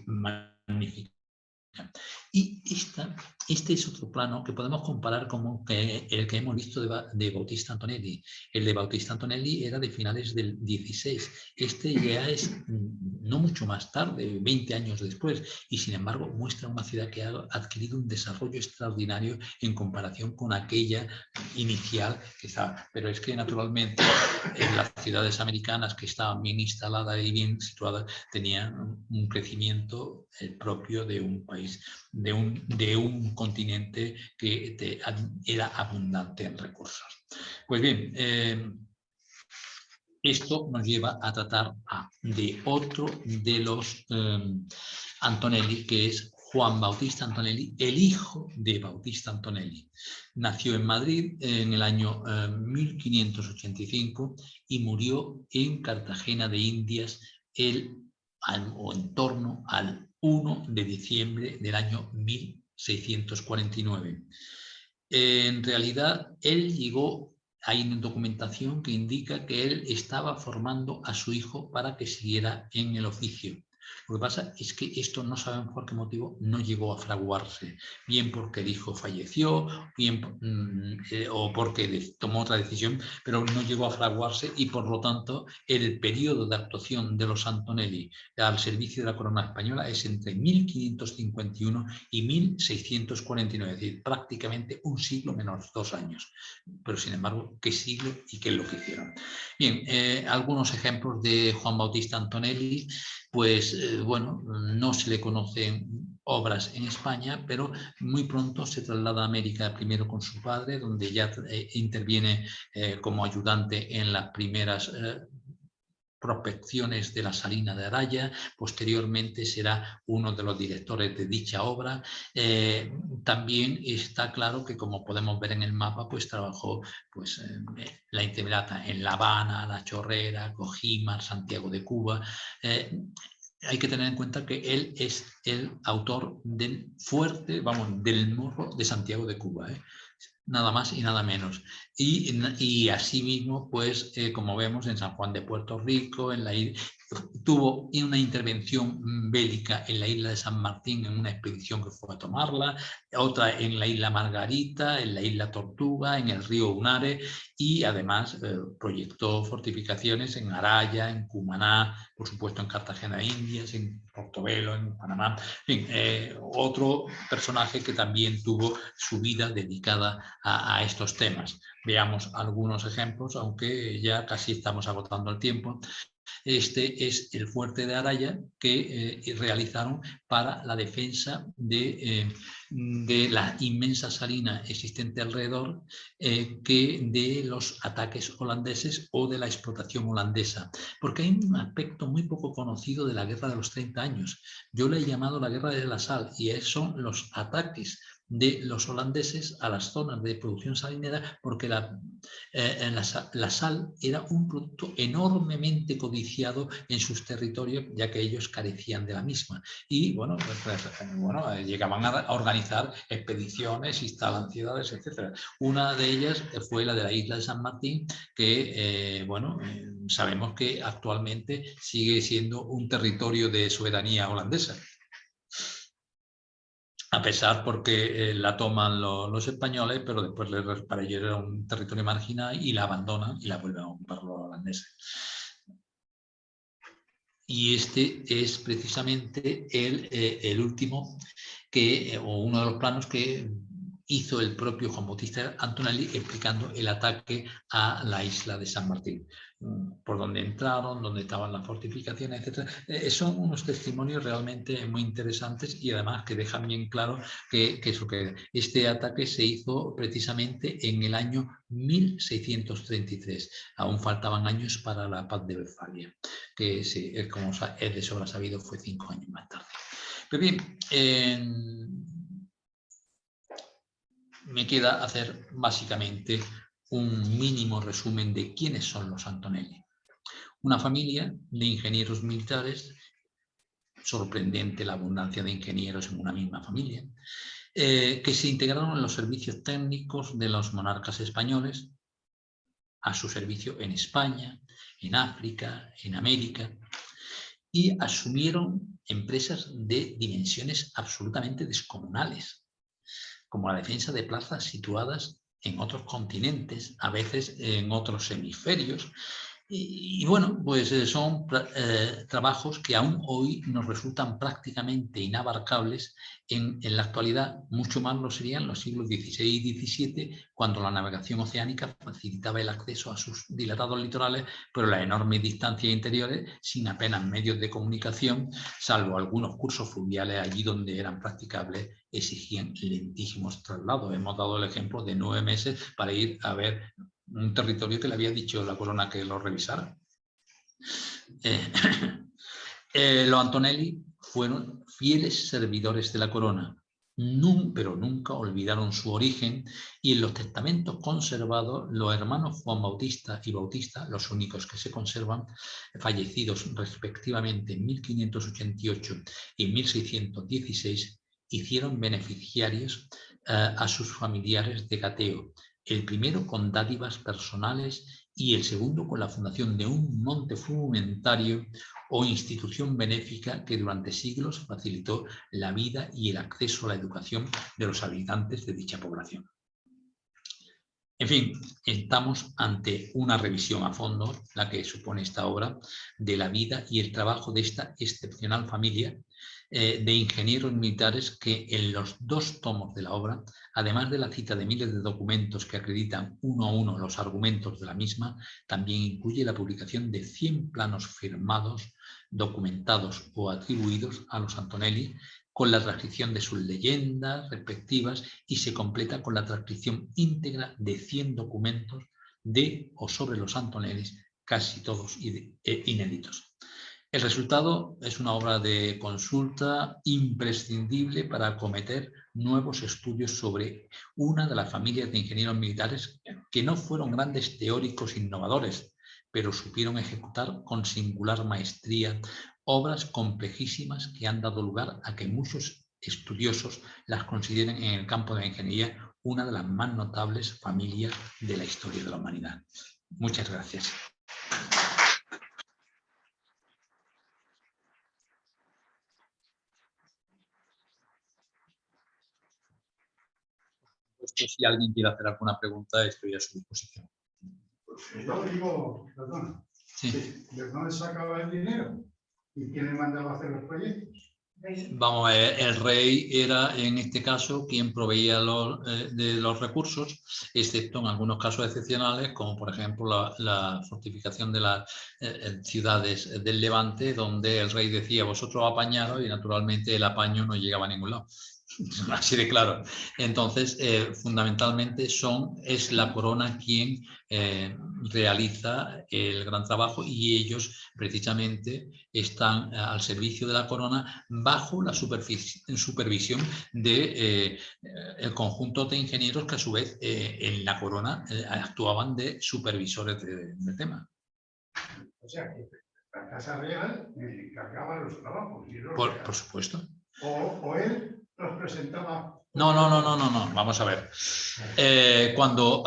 magnífica. Y este es otro plano que podemos comparar con el que hemos visto de Bautista Antonelli. El de Bautista Antonelli era de finales del 16. Este ya es no mucho más tarde, 20 años después, y sin embargo muestra una ciudad que ha adquirido un desarrollo extraordinario en comparación con aquella inicial que estaba. Pero es que naturalmente en las ciudades americanas, que estaban bien instaladas y bien situadas, tenían un crecimiento propio de un país, de un continente que era abundante en recursos. Pues bien, esto nos lleva a tratar de otro de los Antonelli, que es Juan Bautista Antonelli, el hijo de Bautista Antonelli. Nació en Madrid en el año 1585 y murió en Cartagena de Indias en torno al 1 de diciembre del año 1649. En realidad, él llegó, hay una documentación que indica que él estaba formando a su hijo para que siguiera en el oficio. Lo que pasa es que esto no sabemos por qué motivo no llegó a fraguarse, bien porque el hijo falleció, bien o porque tomó otra decisión, pero no llegó a fraguarse y por lo tanto el periodo de actuación de los Antonelli al servicio de la corona española es entre 1551 y 1649, es decir, prácticamente un siglo menos 2 años. Pero sin embargo, ¿qué siglo y qué es lo que hicieron? Bien, algunos ejemplos de Juan Bautista Antonelli. Pues bueno, no se le conocen obras en España, pero muy pronto se traslada a América primero con su padre, donde ya interviene como ayudante en las primeras prospecciones de la Salina de Araya. Posteriormente será uno de los directores de dicha obra. También está claro que, como podemos ver en el mapa, pues trabajó pues, la Intimidata en La Habana, La Chorrera, Cojimar, Santiago de Cuba. Hay que tener en cuenta que él es el autor del fuerte, vamos, del Morro de Santiago de Cuba, nada más y nada menos. Y asimismo, pues, como vemos, en San Juan de Puerto Rico, tuvo una intervención bélica en la isla de San Martín en una expedición que fue a tomarla, otra en la isla Margarita, en la isla Tortuga, en el río Unare, y además proyectó fortificaciones en Araya, en Cumaná, por supuesto en Cartagena de Indias, en Portobelo, en Panamá. En fin, otro personaje que también tuvo su vida dedicada a estos temas. Veamos algunos ejemplos, aunque ya casi estamos agotando el tiempo. Este es el fuerte de Araya que realizaron para la defensa de la inmensa salina existente alrededor, que de los ataques holandeses o de la explotación holandesa. Porque hay un aspecto muy poco conocido de la Guerra de los 30 años. Yo le he llamado la Guerra de la Sal, y son los ataques de los holandeses a las zonas de producción salinera, porque la sal era un producto enormemente codiciado en sus territorios, ya que ellos carecían de la misma. Y bueno, llegaban a organizar expediciones, instalan ciudades, etc. Una de ellas fue la de la isla de San Martín, que sabemos que actualmente sigue siendo un territorio de soberanía holandesa. A pesar porque la toman los españoles, pero después para ellos era un territorio marginal y la abandonan y la vuelven a ocupar los holandeses. Y este es precisamente el último o uno de los planos que hizo el propio Juan Bautista Antonelli, explicando el ataque a la isla de San Martín, por donde entraron, dónde estaban las fortificaciones, etc. Son unos testimonios realmente muy interesantes, y además que dejan bien claro que este ataque se hizo precisamente en el año 1633. Aún faltaban años para la paz de Westfalia, que sí, como es de sobra sabido, fue 5 años más tarde. Pero bien, me queda hacer básicamente un mínimo resumen de quiénes son los Antonelli. Una familia de ingenieros militares, sorprendente la abundancia de ingenieros en una misma familia, que se integraron en los servicios técnicos de los monarcas españoles, a su servicio en España, en África, en América, y asumieron empresas de dimensiones absolutamente descomunales, como la defensa de plazas situadas en otros continentes, a veces en otros hemisferios. Y bueno, pues son trabajos que aún hoy nos resultan prácticamente inabarcables en la actualidad. Mucho más lo serían los siglos XVI y XVII, cuando la navegación oceánica facilitaba el acceso a sus dilatados litorales, pero las enormes distancias interiores, sin apenas medios de comunicación, salvo algunos cursos fluviales allí donde eran practicables, exigían lentísimos traslados. Hemos dado el ejemplo de 9 meses para ir a ver un territorio que le había dicho la corona que lo revisara. Los Antonelli fueron fieles servidores de la corona, pero nunca olvidaron su origen, y en los testamentos conservados, los hermanos Juan Bautista y Bautista, los únicos que se conservan, fallecidos respectivamente en 1588 y en 1616, hicieron beneficiarios a sus familiares de gateo, el primero con dádivas personales y el segundo con la fundación de un monte frumentario o institución benéfica que durante siglos facilitó la vida y el acceso a la educación de los habitantes de dicha población. En fin, estamos ante una revisión a fondo, la que supone esta obra, de la vida y el trabajo de esta excepcional familia de ingenieros militares que en los 2 tomos de la obra, además de la cita de miles de documentos que acreditan uno a uno los argumentos de la misma, también incluye la publicación de 100 planos firmados, documentados o atribuidos a los Antonelli, con la transcripción de sus leyendas respectivas, y se completa con la transcripción íntegra de 100 documentos de o sobre los Antonelli, casi todos inéditos. El resultado es una obra de consulta imprescindible para acometer nuevos estudios sobre una de las familias de ingenieros militares que no fueron grandes teóricos innovadores, pero supieron ejecutar con singular maestría obras complejísimas que han dado lugar a que muchos estudiosos las consideren en el campo de la ingeniería una de las más notables familias de la historia de la humanidad. Muchas gracias. Si alguien quiere hacer alguna pregunta, estoy a su disposición. Yo digo, perdona, sí. ¿de dónde sacaba el dinero? ¿Y quién le mandaba a hacer los proyectos? Vamos, el rey era en este caso quien proveía de los recursos, excepto en algunos casos excepcionales, como por ejemplo la fortificación de las ciudades del Levante, donde el rey decía vosotros apañaros, y naturalmente el apaño no llegaba a ningún lado. Así de claro. Entonces, fundamentalmente es la corona quien realiza el gran trabajo, y ellos precisamente están al servicio de la corona bajo la supervisión de el conjunto de ingenieros que a su vez en la corona actuaban de supervisores del tema. O sea que la Casa Real encargaba los trabajos. Por supuesto. O él los presentaba. No. Vamos a ver. Cuando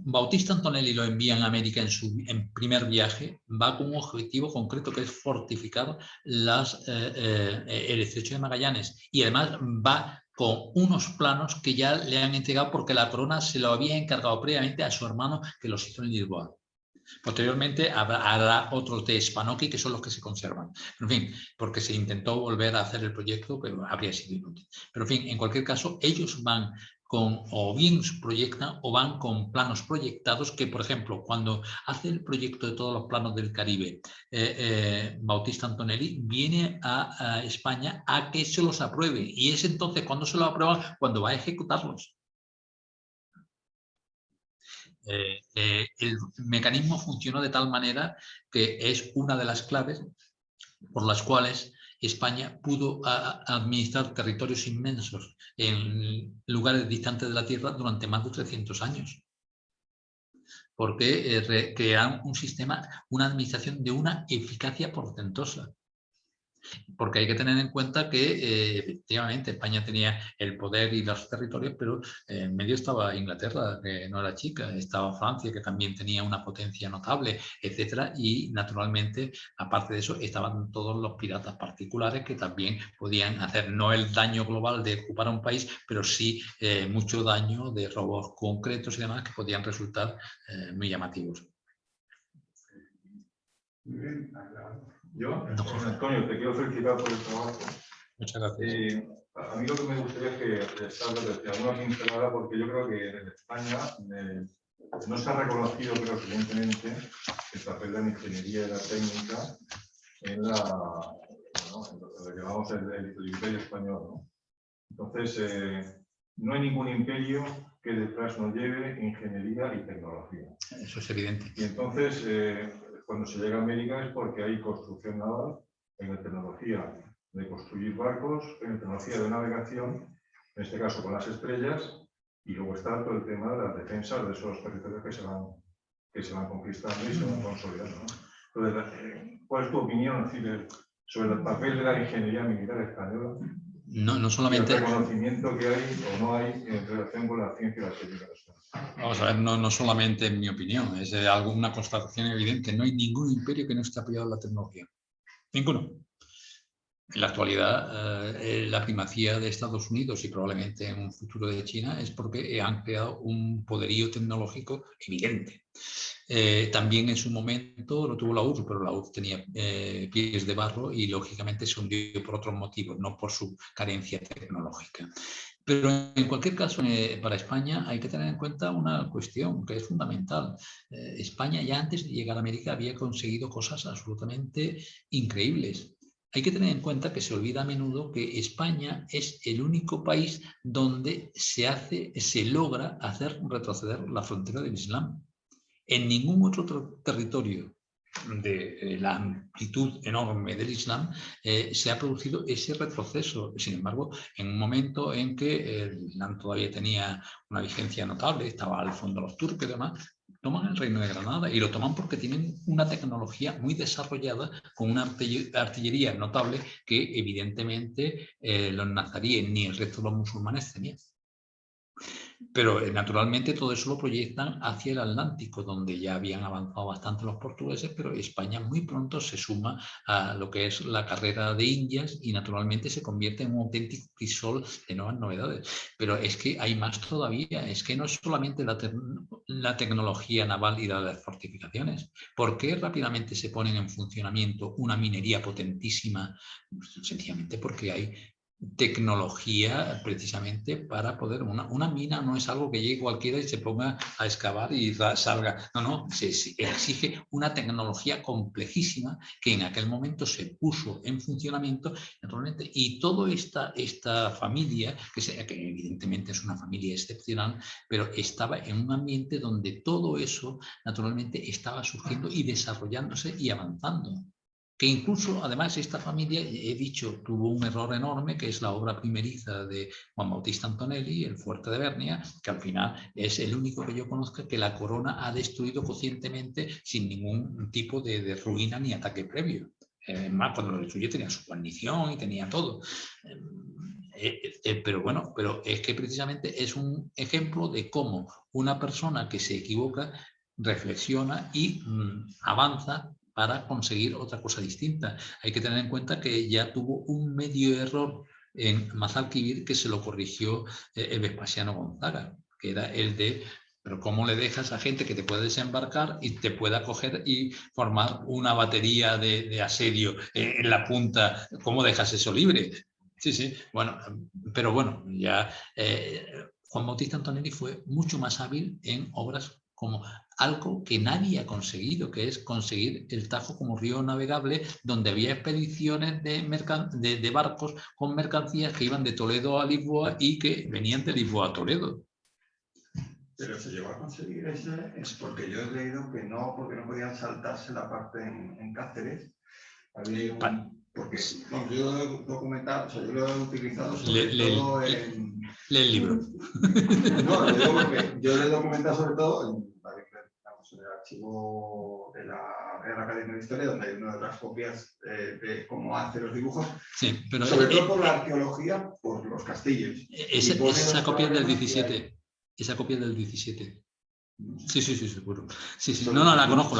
Bautista Antonelli lo envía a América en primer viaje, va con un objetivo concreto, que es fortificar el estrecho de Magallanes, y además va con unos planos que ya le han entregado porque la corona se lo había encargado previamente a su hermano, que los hizo en Lisboa. Posteriormente habrá otros de Spanoki, que son los que se conservan. En fin, porque se intentó volver a hacer el proyecto, pero habría sido inútil. Pero en fin, en cualquier caso, ellos van o bien proyectan o van con planos proyectados que, por ejemplo, cuando hace el proyecto de todos los planos del Caribe, Bautista Antonelli viene a España a que se los apruebe. Y es entonces cuando se los aprueban, cuando va a ejecutarlos. El mecanismo funcionó de tal manera que es una de las claves por las cuales España pudo administrar territorios inmensos en lugares distantes de la Tierra durante más de 300 años. Porque crearon un sistema, una administración de una eficacia portentosa. Porque hay que tener en cuenta que efectivamente España tenía el poder y los territorios, pero en medio estaba Inglaterra, que no era chica, estaba Francia, que también tenía una potencia notable, etcétera, y naturalmente, aparte de eso, estaban todos los piratas particulares que también podían hacer no el daño global de ocupar un país, pero sí mucho daño de robos concretos y demás que podían resultar muy llamativos. Muy bien, aclarado. Yo, Antonio, te quiero felicitar por el trabajo. Muchas gracias. A mí lo que me gustaría es que desde alguna pincelada, porque yo creo que en España no se ha reconocido, creo, suficientemente el papel de la ingeniería y la técnica en lo que llamamos el imperio español, ¿no? Entonces, no hay ningún imperio que detrás no lleve ingeniería y tecnología. Eso es evidente. Y entonces, cuando se llega a América es porque hay construcción naval, hay tecnología de construir barcos, hay tecnología de navegación, en este caso con las estrellas, y luego está todo el tema de las defensas de esos territorios que se van conquistando y se van consolidando, ¿no? Entonces, ¿cuál es tu opinión sobre el papel de la ingeniería militar española? No solamente... Y el reconocimiento que hay o no hay en relación con la ciencia y la técnica. Vamos a ver, no solamente en mi opinión, es una constatación evidente. No hay ningún imperio que no esté apoyado en la tecnología. Ninguno. En la actualidad, la primacía de Estados Unidos y probablemente en un futuro de China es porque han creado un poderío tecnológico evidente. También en su momento lo tuvo la URSS, pero la URSS tenía pies de barro y lógicamente se hundió por otros motivos, no por su carencia tecnológica. Pero en cualquier caso, para España hay que tener en cuenta una cuestión que es fundamental. España ya antes de llegar a América había conseguido cosas absolutamente increíbles. Hay que tener en cuenta que se olvida a menudo que España es el único país donde se logra hacer retroceder la frontera del Islam. En ningún otro territorio de la amplitud enorme del Islam se ha producido ese retroceso. Sin embargo, en un momento en que el Islam todavía tenía una vigencia notable, estaba al fondo los turcos y demás, toman el Reino de Granada y lo toman porque tienen una tecnología muy desarrollada con una artillería notable que evidentemente los nazaríes ni el resto de los musulmanes tenían. Pero naturalmente todo eso lo proyectan hacia el Atlántico, donde ya habían avanzado bastante los portugueses, pero España muy pronto se suma a lo que es la carrera de Indias y naturalmente se convierte en un auténtico crisol de nuevas novedades. Pero es que hay más todavía, es que no es solamente la tecnología naval y la de las fortificaciones. ¿Por qué rápidamente se ponen en funcionamiento una minería potentísima? Sencillamente porque hay tecnología precisamente para poder... Una mina no es algo que llegue cualquiera y se ponga a excavar y salga. No, se exige una tecnología complejísima que en aquel momento se puso en funcionamiento naturalmente, y toda esta familia, que evidentemente es una familia excepcional, pero estaba en un ambiente donde todo eso naturalmente estaba surgiendo y desarrollándose y avanzando. Que incluso, además, esta familia, he dicho, tuvo un error enorme, que es la obra primeriza de Juan Bautista Antonelli, El fuerte de Bernia, que al final es el único que yo conozca que la corona ha destruido conscientemente sin ningún tipo de ruina ni ataque previo. Más, cuando lo destruyó tenía su guarnición y tenía todo. Pero bueno, pero es que precisamente es un ejemplo de cómo una persona que se equivoca reflexiona y avanza para conseguir otra cosa distinta. Hay que tener en cuenta que ya tuvo un medio error en Mazalquivir que se lo corrigió Vespasiano Gonzaga, que era el de: pero ¿cómo le dejas a gente que te puede desembarcar y te pueda coger y formar una batería de asedio en la punta? ¿Cómo dejas eso libre? Sí, bueno, pero bueno, ya Juan Bautista Antonelli fue mucho más hábil en obras como algo que nadie ha conseguido, que es conseguir el Tajo como río navegable, donde había expediciones de barcos con mercancías que iban de Toledo a Lisboa y que venían de Lisboa a Toledo. Pero se llegó a conseguir ese, es porque yo he leído que no, porque no podían saltarse la parte en Cáceres. Había porque no, yo lo he documentado, o sea, yo lo he utilizado sobre todo en... Lee el libro. No, lo digo porque yo lo he documentado sobre todo en el archivo de la Real Academia de Historia, donde hay una de las copias de cómo hace los dibujos, sí, pero sobre todo por la arqueología, por los castillos. Esa copia es del 17. Esa copia es del 17. Sí, seguro. Sí, no, la conozco.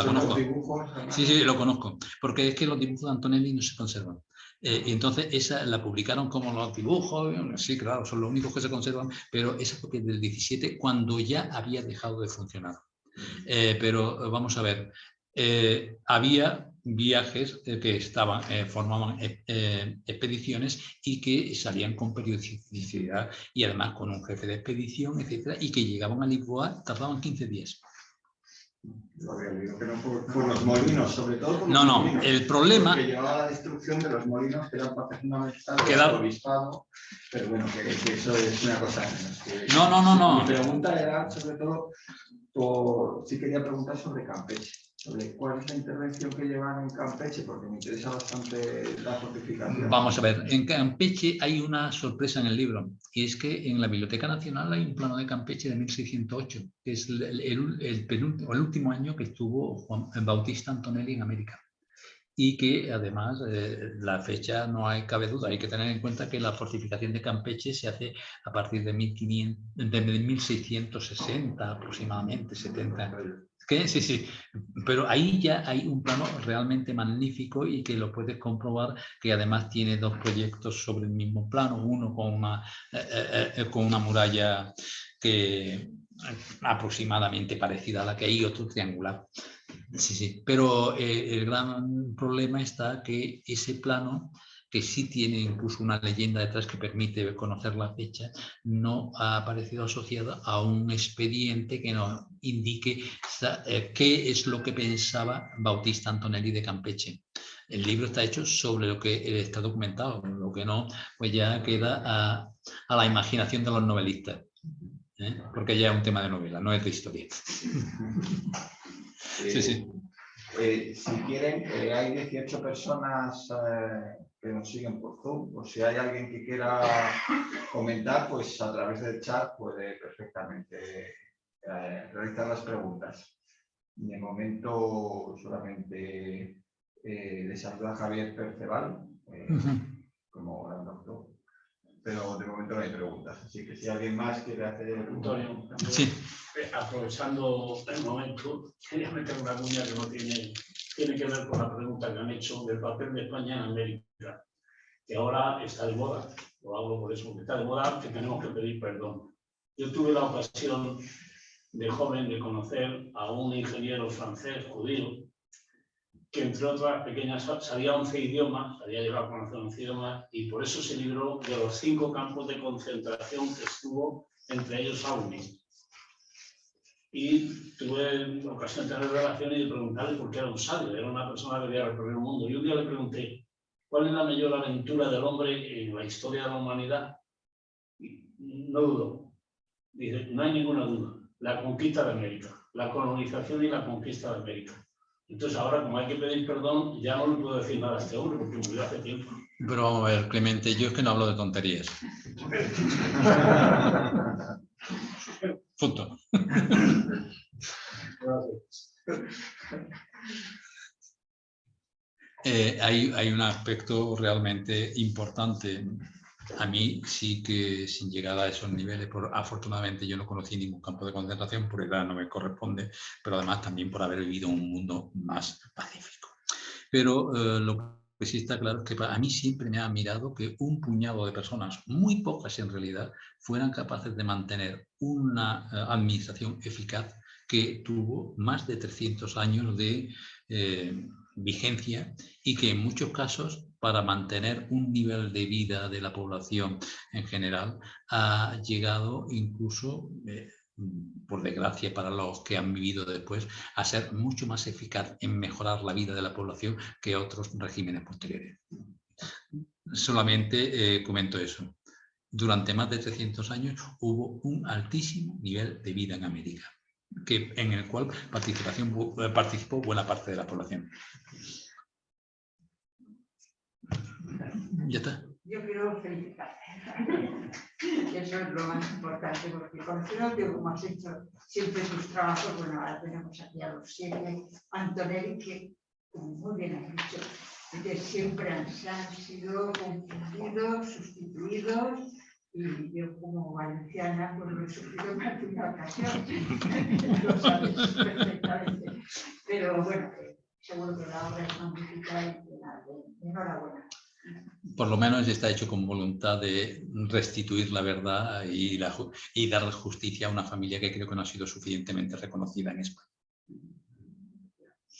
Sí, lo conozco. Porque es que los dibujos de Antonelli no se conservan. Y entonces esa la publicaron como los dibujos, sí, claro, son los únicos que se conservan, pero esa copia es del 17 cuando ya había dejado de funcionar. Pero vamos a ver, había viajes que formaban expediciones y que salían con periodicidad y además con un jefe de expedición, etcétera, y que llegaban a Lisboa, tardaban 15 días. Lo había leído, pero por los molinos, sobre todo por los molinos. El problema... Porque llevaba la destrucción de los molinos, que eran parte fundamental del obispado, pero bueno, que eso es una cosa menos. No. Mi pregunta era, sobre todo, sí quería preguntar sobre Campeche, sobre cuál es la intervención que llevan en Campeche, porque me interesa bastante la fortificación. Vamos a ver, en Campeche hay una sorpresa en el libro, y es que en la Biblioteca Nacional hay un plano de Campeche de 1608, que es el último año que estuvo Juan Bautista Antonelli en América. y que además la fecha no cabe duda. Hay que tener en cuenta que la fortificación de Campeche se hace a partir de 1660 aproximadamente, 70. ¿Qué? Sí, sí, pero ahí ya hay un plano realmente magnífico y que lo puedes comprobar, que además tiene dos proyectos sobre el mismo plano, uno con una muralla que aproximadamente parecida a la que hay, otro triangular. Sí, sí, pero el gran problema está que ese plano, que sí tiene incluso una leyenda detrás que permite conocer la fecha, no ha aparecido asociada a un expediente que nos indique qué es lo que pensaba Bautista Antonelli de Campeche. El libro está hecho sobre lo que está documentado, lo que no, pues ya queda a la imaginación de los novelistas, porque ya es un tema de novela, no es de historia. Sí, sí. Si quieren, hay 18 personas que nos siguen por Zoom, o si hay alguien que quiera comentar, pues a través del chat puede perfectamente realizar las preguntas. De momento solamente les saluda Javier Perceval, como gran doctor, pero de momento no hay preguntas, así que si alguien más quiere hacer... Antonio, Sí. Aprovechando el momento, quería meter una cuña que no tiene que ver con la pregunta que han hecho del papel de España en América, que ahora está de moda. Lo hablo por eso, que está de moda, que tenemos que pedir perdón. Yo tuve la ocasión de joven de conocer a un ingeniero francés judío que, entre otras pequeñas, sabía 11 idiomas, había llegado a conocer 11 idiomas, y por eso se libró de los 5 campos de concentración que estuvo, entre ellos Auschwitz. Y tuve ocasión de tener relaciones y de preguntarle por qué era un sabio. Era una persona que había recorrido el mundo. Y un día le pregunté, ¿cuál es la mayor aventura del hombre en la historia de la humanidad? Y no dudó. Dice, no hay ninguna duda. La conquista de América. La colonización y la conquista de América. Entonces ahora, como hay que pedir perdón, ya no le puedo decir nada a este hombre porque murió hace tiempo. Pero vamos a ver, Clemente, yo es que no hablo de tonterías. Punto. Hay un aspecto realmente importante. A mí sí que, sin llegar a esos niveles, afortunadamente yo no conocí ningún campo de concentración, por edad no me corresponde, pero además también por haber vivido un mundo más pacífico. Pero lo que sí está claro es que a mí siempre me ha admirado que un puñado de personas, muy pocas en realidad, fueran capaces de mantener una administración eficaz que tuvo más de 300 años de vigencia y que en muchos casos, para mantener un nivel de vida de la población en general, ha llegado incluso, por desgracia para los que han vivido después, a ser mucho más eficaz en mejorar la vida de la población que otros regímenes posteriores. Solamente comento eso. Durante más de 300 años hubo un altísimo nivel de vida en América, en el cual participó buena parte de la población. Ya está. Yo quiero felicitarte. Eso es lo más importante, porque conociéndote como has hecho siempre tus trabajos, bueno, ahora tenemos aquí a los 7 Antonelli, que, como muy bien has dicho, que siempre han sido confundidos, sustituidos, y yo como valenciana pues lo he sufrido más de una ocasión, lo sabes perfectamente. Pero bueno, seguro que la obra es magnífica y enhorabuena. Por lo menos está hecho con voluntad de restituir la verdad y dar justicia a una familia que creo que no ha sido suficientemente reconocida en España.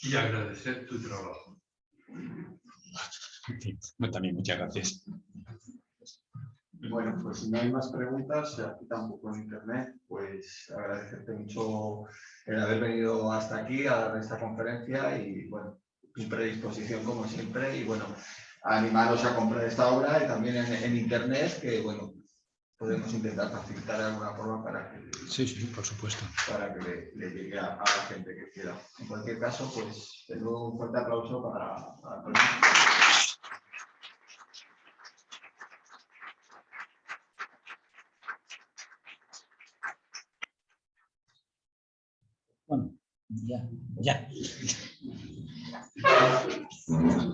Y agradecer tu trabajo. También muchas gracias. Bueno, pues si no hay más preguntas, aquí tampoco en internet, pues agradecerte mucho el haber venido hasta aquí a dar esta conferencia y bueno, tu predisposición como siempre y bueno, animaros a comprar esta obra y también en internet, que bueno, podemos intentar facilitar de alguna forma para que, sí, por supuesto, para que le llegue a la gente que quiera. En cualquier caso, pues de nuevo un fuerte aplauso para Antonio. Bueno, ya.